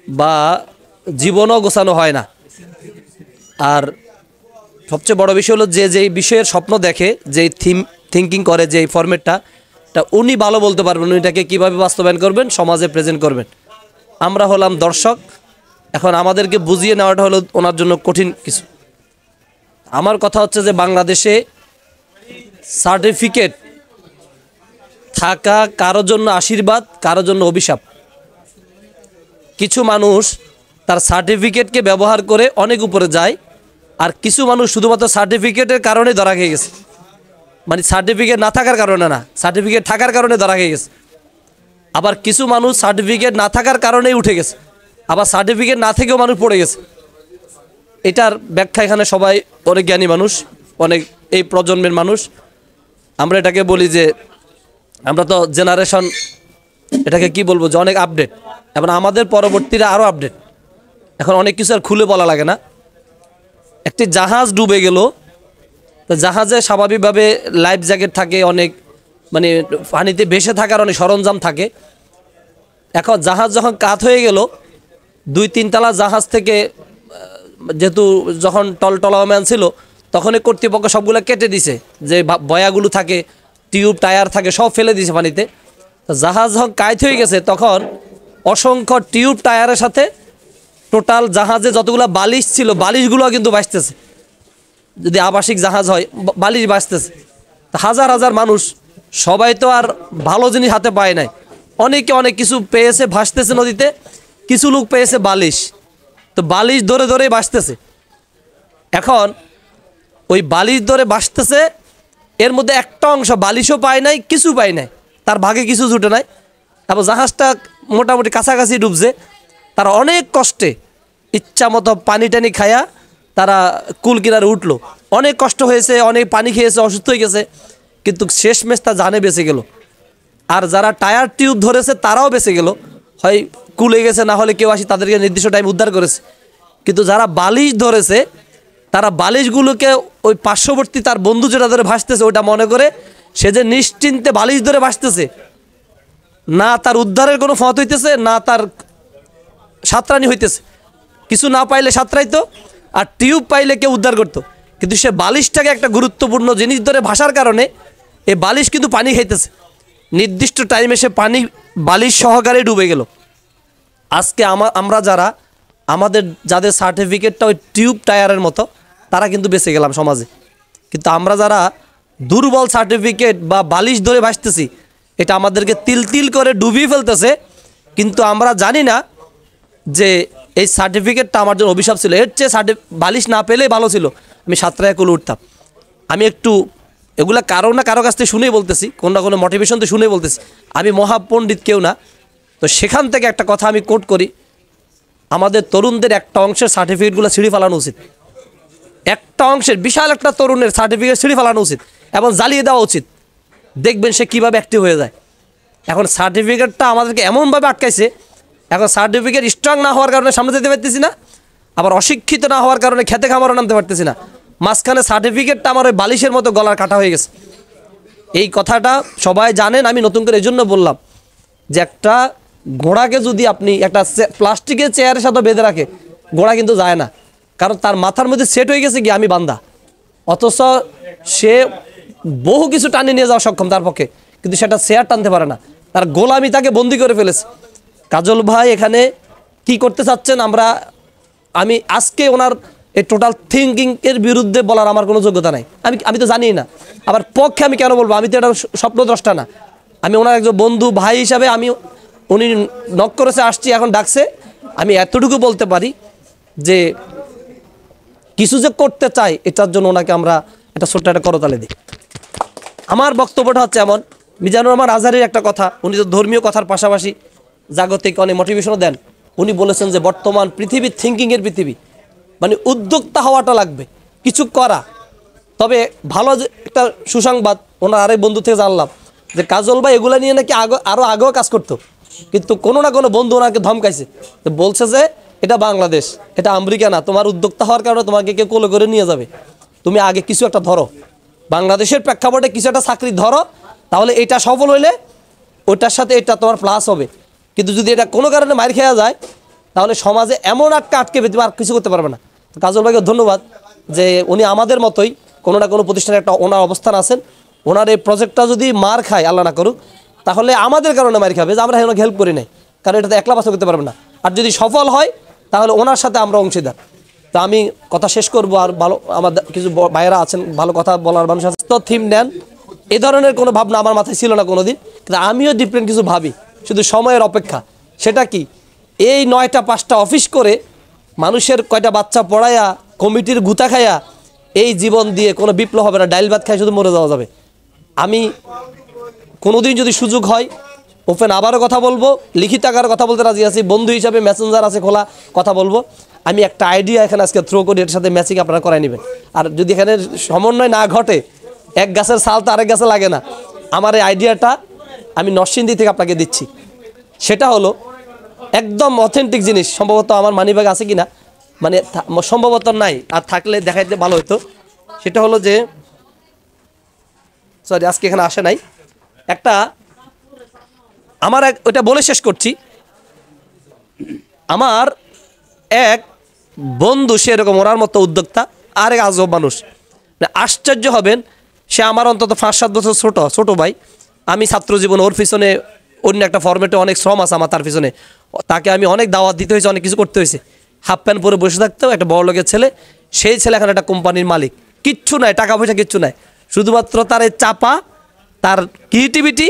বা জীবনও গোছানো হয় না। আর সবচেয়ে বড় বিষয় হলো যেই বিষয়ের স্বপ্ন দেখে, যেই থিঙ্কিং করে, যেই ফরম্যাটটা উনি ভালো বলতে পারবেন, উনি এটাকে কীভাবে বাস্তবায়ন করবেন, সমাজে প্রেজেন্ট করবেন। আমরা হলাম দর্শক, এখন আমাদেরকে বুঝিয়ে নেওয়াটা হলো ওনার জন্য কঠিন কিছু। আমার কথা হচ্ছে যে বাংলাদেশে সার্টিফিকেট থাকা কারোর জন্য আশীর্বাদ, কারোর জন্য অভিশাপ। কিছু মানুষ তার সার্টিফিকেটকে ব্যবহার করে অনেক উপরে যায়, আর কিছু মানুষ শুধুমাত্র সার্টিফিকেটের কারণে ধরা খেয়ে গেছে, মানে সার্টিফিকেট না থাকার কারণে না, সার্টিফিকেট থাকার কারণে ধরা খেয়ে গেছে। আবার কিছু মানুষ সার্টিফিকেট না থাকার কারণেই উঠে গেছে, আবার সার্টিফিকেট না থেকেও মানুষ পড়ে গেছে। এটার ব্যাখ্যা এখানে সবাই অনেক জ্ঞানী মানুষ, অনেক এই প্রজন্মের মানুষ। আমরা এটাকে বলি যে আমরা তো জেনারেশন এটাকে কি বলবো যে অনেক আপডেট, এবং আমাদের পরবর্তীরা আরও আপডেট। এখন অনেক কিছু আর খুলে বলা লাগে না। একটি জাহাজ ডুবে গেল, তো জাহাজে স্বাভাবিকভাবে লাইফ জ্যাকেট থাকে, অনেক মানে পানিতে ভেসে থাকার অনেক সরঞ্জাম থাকে। এখন জাহাজ যখন কাত হয়ে গেল, 2-3 তলা জাহাজ থেকে যেহেতু যখন টলটলাম্যান ছিল তখনই কর্তৃপক্ষ সবগুলো কেটে দিছে, যে বয়াগুলো থাকে, টিউব টায়ার থাকে, সব ফেলে দিছে পানিতে। তো জাহাজ যখন কাত হয়ে গেছে তখন অসংখ্য টিউব টায়ারের সাথে টোটাল জাহাজে যতগুলো বালিশ ছিল বালিশগুলো কিন্তু বাঁচতেছে। যদি আবাসিক জাহাজ হয় বালিশ বাঁচতেছে। হাজার হাজার মানুষ, সবাই তো আর ভালো জিনিস হাতে পায় নাই, অনেকে অনেক কিছু পেয়েছে, ভাসতেছে নদীতে। কিছু লোক পেয়েছে বালিশ, তো বালিশ ধরে ধরে বাঁচতেছে। এখন ওই বালিশ ধরে বাঁচতেছে, এর মধ্যে একটা অংশ বালিশও পায় নাই, কিছু পায় নাই, তার ভাগে কিছু জুটে নাই। তারপর জাহাজটা মোটামুটি কাছাকাছি ডুবছে, তারা অনেক কষ্টে ইচ্ছা মতো পানি টানি খায়া তারা কুল কিনারে উঠলো। অনেক কষ্ট হয়েছে, অনেক পানি খেয়েছে, অসুস্থ হয়ে গেছে, কিন্তু শেষমেশ তা জানে বেঁচে গেল। আর যারা টায়ার টিউব ধরেছে তারাও বেঁচে গেল, হয় কুলে গেছে, না হলে কেউ আসি তাদেরকে নির্দিষ্ট টাইম উদ্ধার করেছে। কিন্তু যারা বালিশ ধরেছে তারা বালিশগুলোকে ওই পার্শ্ববর্তী তার বন্ধু যেটা ধরে ভাসতেছে ওটা মনে করে সে যে নিশ্চিন্তে বালিশ ধরে ভাসতেছে, না তার উদ্ধারের কোনো পথ হইতেছে, না তার সাঁতরানি হইতেছে। কিছু না পাইলে সাঁতরাইতো, আর টিউব পাইলে কেউ উদ্ধার করতো। কিন্তু সে বালিশটাকে একটা গুরুত্বপূর্ণ জিনিস ধরে ভাসার কারণে এই বালিশ কিন্তু পানি খাইতেছে। নির্দিষ্ট টাইমে সে পানি বালিশ সহকারে ডুবে গেল। আজকে আমরা যারা আমাদের যাদের সার্টিফিকেটটা ওই টিউব টায়ারের মতো, তারা কিন্তু বেঁচে গেলাম সমাজে। কিন্তু আমরা যারা দুর্বল সার্টিফিকেট বা বালিশ ধরে ভাসতেছি, এটা আমাদেরকে তিল তিল করে ডুবিয়ে ফেলতেছে। কিন্তু আমরা জানি না যে এই সার্টিফিকেটটা আমার জন্য অভিশাপ ছিল। এর চেয়ে বালিশ না পেলেই ভালো ছিল, আমি সাঁতরায় কুলে উঠতাম। আমি একটু এগুলা কারো না কারো কাছ থেকে শুনেই বলতেছি, কোনো না কোনো মোটিভেশন তো শুনেই বলতেছি। আমি মহাপণ্ডিত কেউ না। তো সেখান থেকে একটা কথা আমি কোট করি, আমাদের তরুণদের একটা অংশের সার্টিফিকেটগুলো ছিঁড়ে ফেলানো উচিত। একটা অংশের বিশাল একটা তরুণের সার্টিফিকেট ছিঁড়ে ফেলানো উচিত এবং জ্বালিয়ে দেওয়া উচিত। দেখবেন সে কীভাবে অ্যাক্টিভ হয়ে যায়। এখন সার্টিফিকেটটা আমাদেরকে এমনভাবে আটকাইছে, এখন সার্টিফিকেট স্ট্রং না হওয়ার কারণে সামনে যেতে পারতেছি না, আবার অশিক্ষিত না হওয়ার কারণে খেতে খামারও নামতে পারতেছি না। মাঝখানে সার্টিফিকেটটা আমার ওই বালিশের মতো গলার কাটা হয়ে গেছে। এই কথাটা সবাই জানেন, আমি নতুন করে এই জন্য বললাম যে একটা ঘোড়াকে যদি আপনি একটা প্লাস্টিকের চেয়ারের সাথে বেঁধে রাখে, ঘোড়া কিন্তু যায় না, কারণ তার মাথার মধ্যে সেট হয়ে গেছে কি আমি বান্দা। অথচ সে বহু কিছু টানে নিয়ে যাওয়া সক্ষম তার পক্ষে, কিন্তু সেটা চেয়ার টানতে পারে না, তার গোলামি তাকে বন্দি করে ফেলেছে। কাজল ভাই এখানে কি করতে চাচ্ছেন আমি আজকে ওনার এই টোটাল থিঙ্কিং এর বিরুদ্ধে বলার আমার কোনো যোগ্যতা নাই। আমি তো জানি না, আবার পক্ষে আমি কেন বলবো? আমি তো এটা স্বপ্নদ্রষ্টা না, আমি ওনার একজন বন্ধু ভাই হিসাবে উনি নক করেছে, আসছি, এখন ডাকছে। আমি এতটুকু বলতে পারি যে কিছু যে করতে চাই এটার জন্য ওনাকে আমরা একটা ছোট্ট একটা করতালে দিই। আমার বক্তব্যটা হচ্ছে এমন, মিজানুর রহমান আজহারের একটা কথা, উনি তো ধর্মীয় কথার পাশাপাশি জাগতিক অনেক মোটিভেশনও দেন। উনি বলেছেন যে বর্তমান পৃথিবী থিঙ্কিংয়ের পৃথিবী, মানে উদ্যোক্তা হওয়াটা লাগবে, কিছু করা। তবে ভালো যে একটা সুসংবাদ ওনার আরেক বন্ধু থেকে জানলাম যে কাজল ভাই এগুলো নিয়ে নাকি আরও আগেও কাজ করতো, কিন্তু কোনো না কোনো বন্ধু ওনাকে ধমকাইছে, বলছে যে এটা বাংলাদেশ, এটা আমেরিকা না, তোমার উদ্যোক্তা হওয়ার কারণে তোমাকে কেউ কোলে করে নিয়ে যাবে, তুমি আগে কিছু একটা ধরো, বাংলাদেশের প্রেক্ষাপটে কিছু একটা চাকরি ধরো, তাহলে এটা সফল হইলে ওইটার সাথে এটা তোমার প্লাস হবে। কিন্তু যদি এটা কোনো কারণে মার খেয়া যায় তাহলে সমাজে এমন আটকে পেতে আর কিছু করতে পারবে না। তো কাজল ভাইকে ধন্যবাদ যে উনি আমাদের মতোই কোনো না কোনো প্রতিষ্ঠানে একটা ওনার অবস্থান আছেন। ওনার এই প্রজেক্টটা যদি মার খায়, আল্লাহ না করুক, তাহলে আমাদের কারণে মার খাবে যে আমরা ওনাকে হেল্প করি নাই, কারণ এটাতে একলা বাস্তব করতে পারবে না। আর যদি সফল হয় তাহলে ওনার সাথে আমরা অংশীদার। তো আমি কথা শেষ করব, আর ভালো আমাদের কিছু ভাইয়েরা আছেন, ভালো কথা বলার মানুষ আছে, তো থিম নেন, এ ধরনের কোনো ভাবনা আমার মাথায় ছিল না কোনোদিন, কিন্তু আমিও ডিফারেন্ট কিছু ভাবি, শুধু সময়ের অপেক্ষা। সেটা কি, এই 9টা 5টা অফিস করে মানুষের কয়টা বাচ্চা পড়ায়া কমিটির গুতা খায়া এই জীবন দিয়ে কোনো বিপ্লব হবে না, ডাইল ভাত খায় শুধু মরে যাওয়া যাবে। আমি কোনোদিন যদি সুযোগ হয় ওপেন আবারও কথা বলবো, লিখিত আকারে কথা বলতে রাজি আছি, বন্ধু হিসাবে মেসেঞ্জার আছে খোলা, কথা বলবো। আমি একটা আইডিয়া এখানে আজকে থ্রো করি, এর সাথে ম্যাচিং আপনারা করাই নেবেন। আর যদি এখানে সমন্বয় না ঘটে, এক গাছের ছাল তো আরেক গাছে লাগে না, আমার এই আইডিয়াটা আমি নরসিংদী থেকে আপনাকে দিচ্ছি। সেটা হলো একদম অথেন্টিক জিনিস, সম্ভবত আমার মানিব্যাগ আছে কিনা, মানে সম্ভবত নাই, আর থাকলে দেখাইতে ভালো হতো। সেটা হলো যে সরি আজকে এখানে আসে নাই, একটা আমার ওইটা বলে শেষ করছি। আমার এক বন্ধু, সে এরকম ওনার মতো উদ্যোক্তা, আর এক আজব মানুষ, আশ্চর্য হবেন, সে আমার অন্তত 5-7 বছর ছোট ভাই। আমি ছাত্র জীবন ওর পিছনে অন্য একটা ফরম্যাটে অনেক শ্রম আছে আমার তার পিছনে, তাকে আমি অনেক দাওয়াত দিতে হয়েছে, অনেক কিছু করতে হয়েছে। হাফ প্যান্ট পরে বসে থাকতেও একটা বড় লোকের ছেলে, সেই ছেলে এখন একটা কোম্পানির মালিক, কিচ্ছু নাই, টাকা পয়সা কিচ্ছু নাই, শুধুমাত্র তার এই চাপা, তার ক্রিয়েটিভিটি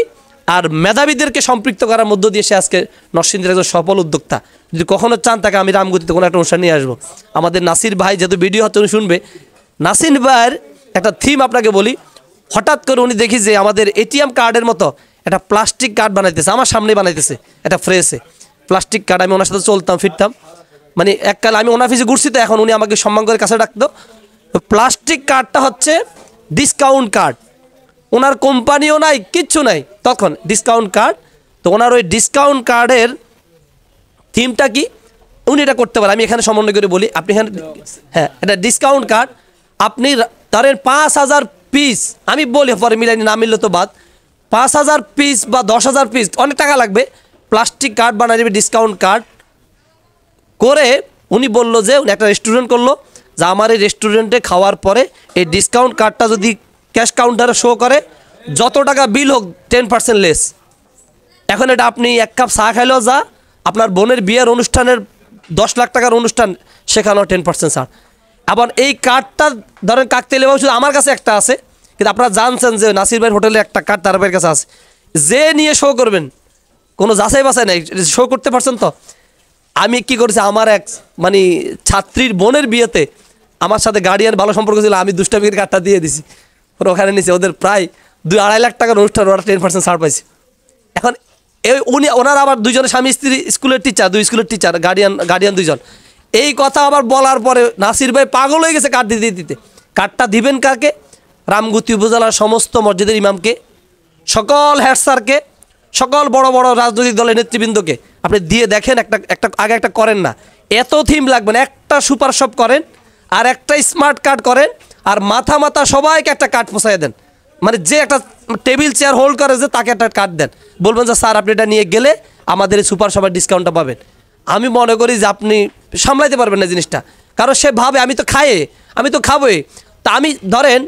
আর মেধাবীদেরকে সম্পৃক্ত করার মধ্য দিয়ে সে আজকে নরসিংদীর একজন সফল উদ্যোক্তা। যদি কখনো চান তাকে আমি রামগতিতে কোনো একটা অনুষ্ঠান নিয়ে আসবো। আমাদের নাসির ভাই যেহেতু ভিডিও হচ্ছে উনি শুনবে, নাসির ভাইয়ের একটা থিম আপনাকে বলি। হঠাৎ করে উনি দেখি যে আমাদের এটিএম কার্ডের মতো একটা প্লাস্টিক কার্ড বানাইতেছে, আমার সামনেই বানাইতেছে একটা ফ্রেশে প্লাস্টিক কার্ড। আমি ওনার সাথে চলতাম ফিরতাম, মানে এককাল আমি ওনার অফিসে ঘুরছি, তো এখন উনি আমাকে সম্মান করে কাছে ডাকতো। প্লাস্টিক কার্ডটা হচ্ছে ডিসকাউন্ট কার্ড, ওনার কোম্পানিও নাই, কিচ্ছু নাই, তখন ডিসকাউন্ট কার্ড। তো ওনার ওই ডিসকাউন্ট কার্ডের থিমটা কি, উনি এটা করতে পারেন, আমি এখানে সমন্বয় করে বলি। আপনি এখানে হ্যাঁ, এটা ডিসকাউন্ট কার্ড, আপনি ধরেন 5,000 পিস, আমি বলি পরে মিলাইনি, না মিললে তো বাদ, 5,000 পিস বা 10,000 পিস, অনেক টাকা লাগবে, প্লাস্টিক কার্ড বানিয়ে দেবে ডিসকাউন্ট কার্ড করে। উনি বললো যে উনি একটা রেস্টুরেন্ট করলো, যে আমার এই রেস্টুরেন্টে খাওয়ার পরে এই ডিসকাউন্ট কার্ডটা যদি ক্যাশ কাউন্টারে শো করে, যত টাকা বিল হোক 10% লেস। এখন এটা আপনি এক কাপ চা খাইলেও যা, আপনার বোনের বিয়ের অনুষ্ঠানের 10 লাখ টাকার অনুষ্ঠান, সেখানেও 10% ছাড়। আবার এই কার্ডটা ধরেন কাকতালীয় শুধু আমার কাছে একটা আছে, কিন্তু আপনারা জানছেন যে নাসির ভাইয়ের হোটেলে একটা কার্ড তার ভাইয়ের কাছে আছে, যে নিয়ে শো করবেন, কোনো যাচাই বাছাই নাই, শো করতে পারছেন তো। আমি কি করেছি, আমার এক মানে ছাত্রীর বোনের বিয়েতে আমার সাথে গার্ডিয়ান ভালো সম্পর্ক ছিল, আমি দুষ্টামির কার্ডটা দিয়ে দিছি, ওরা ওখানে নিচে ওদের প্রায় 2-2.5 লাখ টাকার অনুষ্ঠান, ওরা 10% ছাড় পাইছে। এখন ওনার আবার দুজনের স্বামী স্ত্রী স্কুলের টিচার, 2 স্কুলের টিচার, গার্ডিয়ান 2 জন। এই কথা আবার বলার পরে নাসির ভাই পাগল হয়ে গেছে কার্ড দিতে। কার্ডটা দিবেন কাকে? রামগতি উপজেলার সমস্ত মসজিদের ইমামকে, সকল হেড স্যারকে, সকল বড় বড় রাজনৈতিক দলের নেতৃবৃন্দকে আপনি দিয়ে দেখেন। একটা আগে একটা করেন না, এত থিম লাগবে না, একটা সুপার শপ করেন আর একটা স্মার্ট কার্ড করেন, আর মাথা সবাইকে একটা কার্ড পোষায় দেন। মানে যে একটা টেবিল চেয়ার হোল্ড করে যে তাকে একটা কার্ড দেন, বলবেন যে স্যার আপনি এটা নিয়ে গেলে আমাদের এই সুপার শপের ডিসকাউন্টটা পাবেন। আমি মনে করি যে আপনি সামলাইতে পারবেন না জিনিসটা, কারণ সে ভাবে আমি তো খাবোই। তা আমি ধরেন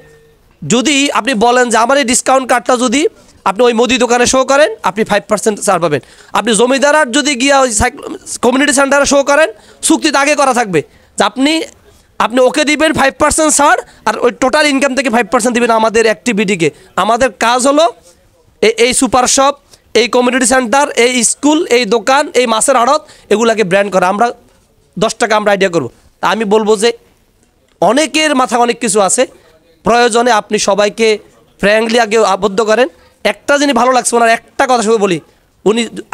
যদি আপনি বলেন যে আমার এই ডিসকাউন্ট কার্ডটা যদি আপনি ওই মুদি দোকানে শো করেন, আপনি 5% ছাড় পাবেন। আপনি জমিদারার যদি গিয়া ওই কমিউনিটি সেন্টারে শো করেন, চুক্তিতে আগে করা থাকবে যে আপনি ওকে দিবেন 5% ছাড়, আর ওই টোটাল ইনকাম থেকে 5% দিবেন আমাদের অ্যাক্টিভিটিকে। আমাদের কাজ হলো এই সুপার শপ, এই কমিউনিটি সেন্টার, এই স্কুল, এই দোকান, এই মাছের আড়ত, এগুলাকে ব্র্যান্ড করা। আমরা 10 টাকা আমরা আইডিয়া করবো। তা আমি বলবো যে অনেকের মাথায় অনেক কিছু আছে, প্রয়োজনে আপনি সবাইকে ফ্র্যাঙ্কলি আগে আবদ্ধ করেন। একটা জিনিস ভালো লাগছে ওনার, একটা কথা শুধু বলি,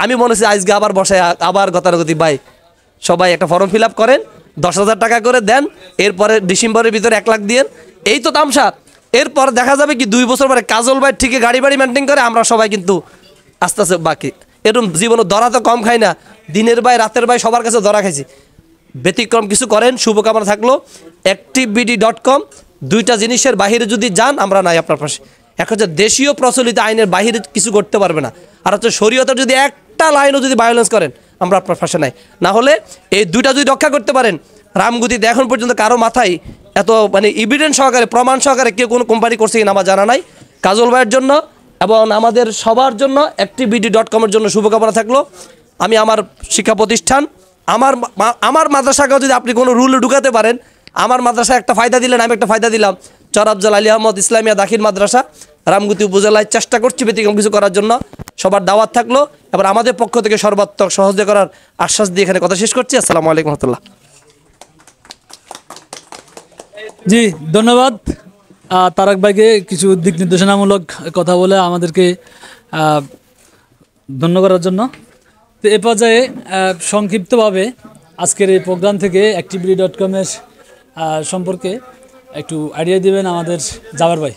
আমি মনে হচ্ছে আজকে আবার বসায় আবার গতানুগতিক ভাই সবাই একটা ফর্ম ফিল আপ করেন, 10,000 টাকা করে দেন, এরপরে ডিসেম্বরের ভিতরে 1 লাখ দিয়েন, এই তো তামসা। এরপর দেখা যাবে কি 2 বছর পরে কাজল ভাই ঠিকই গাড়ি বাড়ি মেনটেন করে, আমরা সবাই কিন্তু আস্তে আস্তে বাকি। এরকম জীবনে ধরা তো কম খাই না, দিনের ভাই রাতের ভাই সবার কাছে ধরা খাইছি। ব্যতিক্রম কিছু করেন, শুভকামনা থাকলো। activebd.com, 2টা জিনিসের বাহিরে যদি যান আমরা নাই আপনার পাশে। এক হচ্ছে দেশীয় প্রচলিত আইনের বাহিরে কিছু করতে পারবে না, আর হচ্ছে শরীয়তের যদি একটা লাইনও যদি ভায়োলেন্স করেন আমরা আপনার পাশে নাই। না হলে এই 2টা যদি রক্ষা করতে পারেন, রামগতিতে এখন পর্যন্ত কারো মাথায় এত মানে এভিডেন্স সহকারে, প্রমাণ সহকারে কেউ কোনো কোম্পানি করছে কিনা আমার জানা নাই। কাজল ভাইয়ের জন্য এবং আমাদের সবার জন্য activebd.com-এর জন্য শুভকামনা থাকলো। আমি আমার শিক্ষা প্রতিষ্ঠান, আমার মাদ্রাসাকেও যদি আপনি কোনো রুল ঢুকাতে পারেন, আমার মাদ্রাসা একটা ফায়দা দিলেন, আমি একটা ফায়দা দিলাম। চর আফজাল আলী আহমদ ইসলামিয়া দাখিল মাদ্রাসা, রামগতি উপজেলায় চেষ্টা করছি ব্যতিক্রম কিছু করার জন্য। সবার দাওয়াত থাকলো, এবার আমাদের পক্ষ থেকে সর্বাত্মক সহযোগিতা করার আশ্বাস দিয়ে এখানে কথা শেষ করছি। আসসালামু আলাইকুম রহমতুল্লাহ। জি ধন্যবাদ তারাক ভাইকে কিছু দিক নির্দেশনামূলক কথা বলে আমাদেরকে ধন্য করার জন্য। তো এ পর্যায়ে সংক্ষিপ্তভাবে আজকের এই প্রোগ্রাম থেকে activebd.com-এর সম্পর্কে একটু আইডিয়া দিবেন আমাদের জাবের ভাই।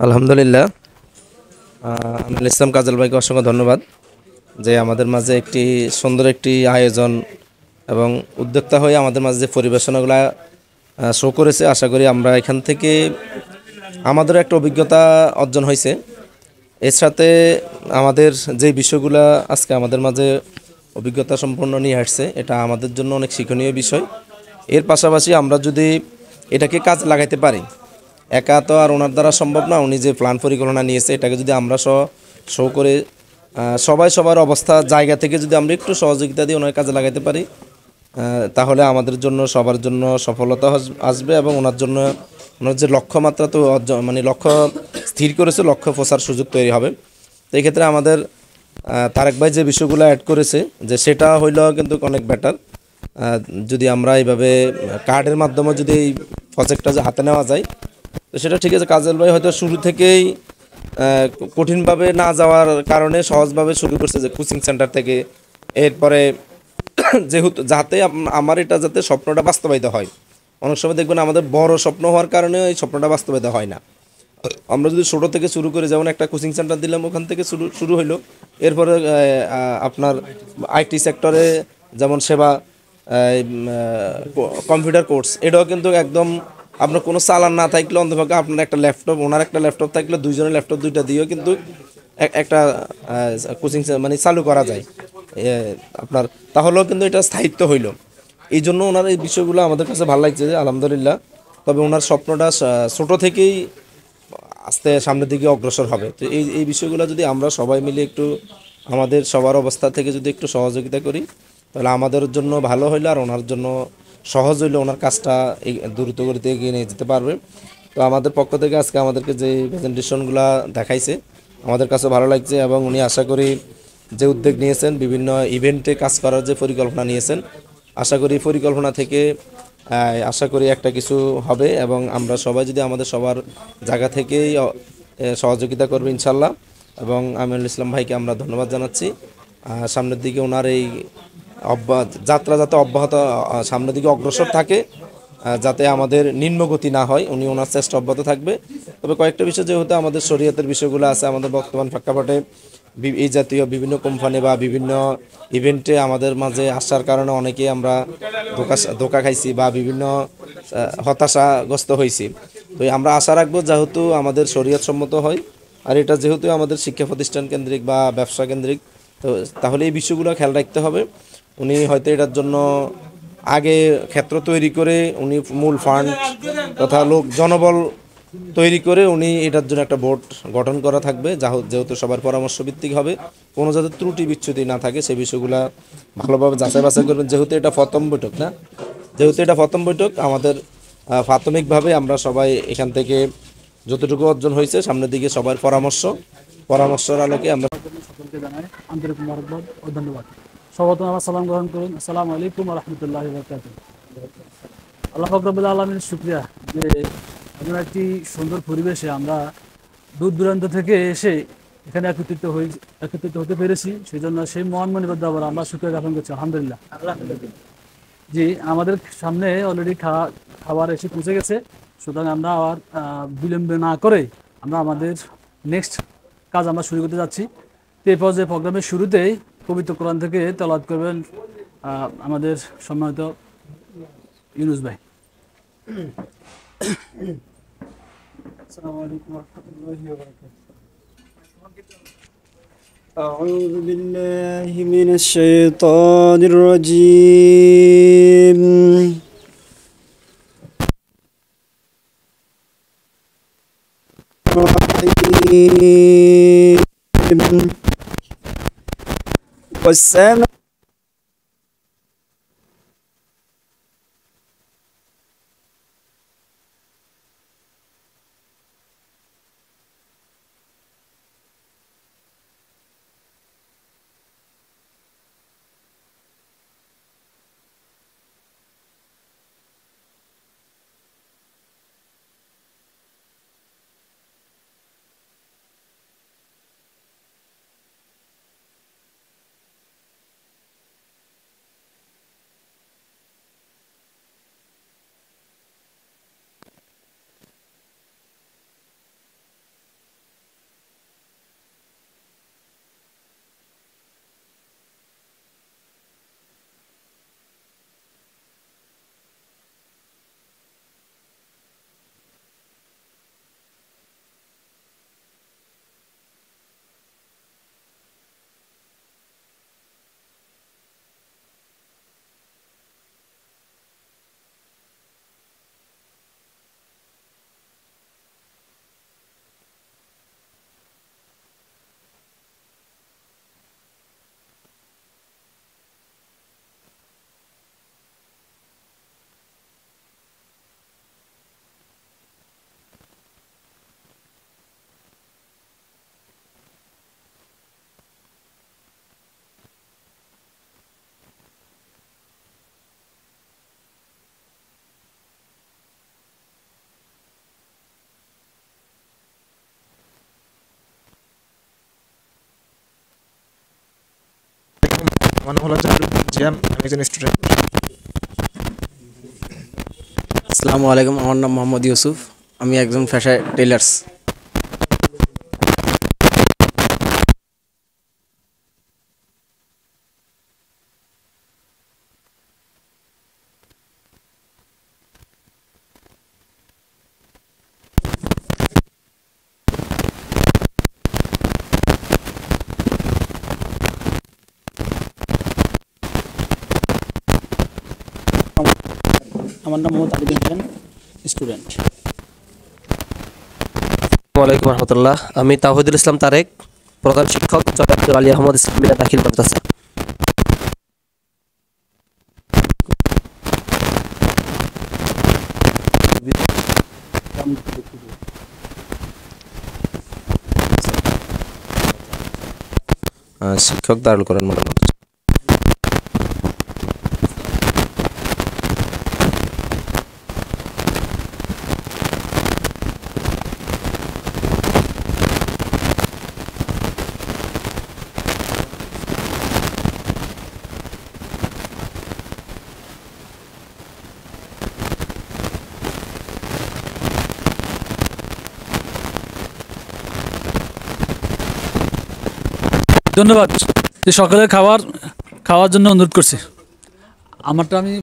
আলহামদুলিল্লাহ, আমিনুল ইসলাম কাজল ভাইকে অসংখ্য ধন্যবাদ যে আমাদের মাঝে একটি সুন্দর একটি আয়োজন এবং উদ্যোক্তা হয়ে আমাদের মাঝে যে পরিবেশনাগুলো শো করেছে। আশা করি আমরা এখান থেকে আমাদের একটা অভিজ্ঞতা অর্জন হয়েছে। এর সাথে আমাদের যে বিষয়গুলো আজকে আমাদের মাঝে অভিজ্ঞতা সম্পন্ন নিয়ে আসছে, এটা আমাদের জন্য অনেক শিক্ষণীয় বিষয়। এর পাশাপাশি আমরা যদি এটাকে কাজ লাগাইতে পারি, একা তো আর ওনার দ্বারা সম্ভব না। উনি যে প্ল্যান পরিকল্পনা নিয়েছে, এটাকে যদি আমরা শো করে সবাই সবার অবস্থা জায়গা থেকে যদি আমরা একটু সহযোগিতা দিয়ে ওনার কাজে লাগাইতে পারি, তাহলে আমাদের জন্য সবার জন্য সফলতা আসবে এবং ওনার জন্য ওনার যে লক্ষ্যমাত্রা তো অর্জন মানে লক্ষ্য স্থির করেছে, লক্ষ্য পৌঁছার সুযোগ তৈরি হবে। তো এই ক্ষেত্রে আমাদের তারেক ভাই যে বিষয়গুলো অ্যাড করেছে, যে সেটা হইলেও কিন্তু অনেক বেটার। যদি আমরা এইভাবে কার্ডের মাধ্যমে যদি এই প্রজেক্টটা যে হাতে নেওয়া যায়, তো সেটা ঠিক আছে। কাজল ভাই হয়তো শুরু থেকেই কঠিনভাবে না যাওয়ার কারণে সহজভাবে শুরু করছে, যে কোচিং সেন্টার থেকে। এরপরে যেহেতু যাতে আমার এটা যাতে স্বপ্নটা বাস্তবায়িত হয়। অনেক সময় দেখবেন আমাদের বড় স্বপ্ন হওয়ার কারণে এই স্বপ্নটা বাস্তবায়িত হয় না। আমরা যদি ছোটো থেকে শুরু করে, যেমন একটা কোচিং সেন্টার দিলাম, ওখান থেকে শুরু হইলো। এরপরে আপনার আইটি সেক্টরে যেমন সেবা, কম্পিউটার কোর্স, এটাও কিন্তু একদম আপনার কোনো চালান না থাকলে অন্তপক্ষে আপনার একটা ল্যাপটপ, ওনার একটা ল্যাপটপ থাকলে দুইজনের ল্যাপটপ দুইটা দিয়েও কিন্তু একটা কোচিং মানে চালু করা যায় আপনার। তাহলেও কিন্তু এটা স্থায়িত্ব হইল। এই জন্য ওনার এই বিষয়গুলো আমাদের কাছে ভালো লাগছে, যে আলহামদুলিল্লাহ। তবে ওনার স্বপ্নটা ছোটো থেকেই আস্তে সামনের দিকে অগ্রসর হবে। তো এই বিষয়গুলো যদি আমরা সবাই মিলে একটু আমাদের সবার অবস্থা থেকে যদি একটু সহযোগিতা করি, তাহলে আমাদের জন্য ভালো হইলো, আর ওনার জন্য সহজ হইলো, ওনার কাজটা দ্রুত গতিতে এগিয়ে নিয়ে যেতে পারবে। তো আমাদের পক্ষ থেকে আজকে আমাদেরকে যে প্রেজেন্টেশনগুলো দেখাইছে, আমাদের কাছে ভালো লাগছে। এবং উনি আশা করি যে উদ্যোগ নিয়েছেন, বিভিন্ন ইভেন্টে কাজ করার যে পরিকল্পনা নিয়েছেন, আশা করি পরিকল্পনা থেকে আশা করি একটা কিছু হবে। এবং আমরা সবাই যদি আমাদের সবার জায়গা থেকেই সহযোগিতা করবে ইনশাল্লাহ। এবং আমিনুল ইসলাম ভাইকে আমরা ধন্যবাদ জানাচ্ছি। সামনের দিকে ওনার এই যাত্রা যাতে অব্যাহত সামনের দিকে অগ্রসর থাকে, যাতে আমাদের নিম্নগতি না হয়, উনি ওনার চেষ্টা অব্যাহত থাকবে। তবে কয়েকটা বিষয় যেহেতু আমাদের শরীয়তের বিষয়গুলো আছে, আমাদের বর্তমান প্রেক্ষাপটে এই জাতীয় বিভিন্ন কোম্পানি বা বিভিন্ন ইভেন্টে আমাদের মাঝে আসার কারণে অনেকেই আমরা ধোকা খাইছি বা বিভিন্ন হতাশাগ্রস্ত হয়েছি। তো আমরা আশা রাখবো যেহেতু আমাদের শরীয়ত সম্মত হয়, আর এটা যেহেতু আমাদের শিক্ষা প্রতিষ্ঠান কেন্দ্রিক বা ব্যবসা কেন্দ্রিক, তো তাহলে এই বিষয়গুলো খেয়াল রাখতে হবে। উনি হয়তো এটার জন্য আগে ক্ষেত্র তৈরি করে উনি মূল ফান্ড তথা জনবল তৈরি করে উনি এটার জন্য একটা বোর্ড গঠন করা থাকবে, যেহেতু সবার পরামর্শ ভিত্তিক হবে, কোনো যাতে ত্রুটি বিচ্যুতি না থাকে সেই বিষয়গুলো ভালোভাবে যাচাই বাছাই করবেন। যেহেতু এটা প্রথম বৈঠক না, যেহেতু এটা প্রথম বৈঠক, আমাদের প্রাথমিকভাবে আমরা সবাই এখান থেকে যতটুকু অর্জন হয়েছে, সামনের দিকে সবার পরামর্শের আলোকে আমরা সকলকে জানাই আন্তরিক মোবারকবাদ ও ধন্যবাদ। সর্বপ্রথম আমার সালাম গ্রহণ করুন। আসসালামু আলাইকুম ওয়া রাহমাতুল্লাহি ওয়া বারাকাতুহু। আল্লাহ পাক রব্বুল আলামিনের শুকরিয়া যে এমন একটি সুন্দর পরিবেশে আমরা দূর দূরান্ত থেকে এসে এখানে একত্রিত হতে পেরেছি। সেই জন্য সেই মহান মনিবদ্ধ আবার আমরা শুকরিয়া জ্ঞাপন করছি। আলহামদুলিল্লাহ। জি, আমাদের সামনে অলরেডি খাবার এসে পৌঁছে গেছে। সুতরাং আমরা আবার বিলম্ব না করে আমরা আমাদের নেক্সট কাজ আমরা শুরু করতে যাচ্ছি। তো এই পর্যায়ে প্রোগ্রামের শুরুতেই পবিত্র কোরআন থেকে তেলাওয়াত করবেন আমাদের সম্মানিত ইউনুস ভাই। আসসালামু আলাইকুম ওয়া রাহমাতুল্লাহি ওয়া বারাকাতুহু। أعوذ بالله من الشيطان الرجيم. والسماء আমার নাম হলো জাহিরুল জিয়ান, আমি একজন স্টুডেন্ট। আসসালামু আলাইকুম, আমার নাম মোহাম্মদ ইউসুফ, আমি একজন ফ্যাশন টেলার্স। আমার নাম মোহাম্মদ আলিম হোসেন, স্টুডেন্ট। ওয়ালাইকুম রহমতুল্লাহ। আমি তাওহিদুল ইসলাম তারেক, প্রধান শিক্ষক, জয়পুর আলী আহমদ ইসলামিয়া দাখিল মাদ্রাসা। শিক্ষক দারুল কোরআন মডেল মাদ্রাসা। ধন্যবাদ। সকলে খাওয়ার জন্য অনুরোধ করছি। আমারটা আমি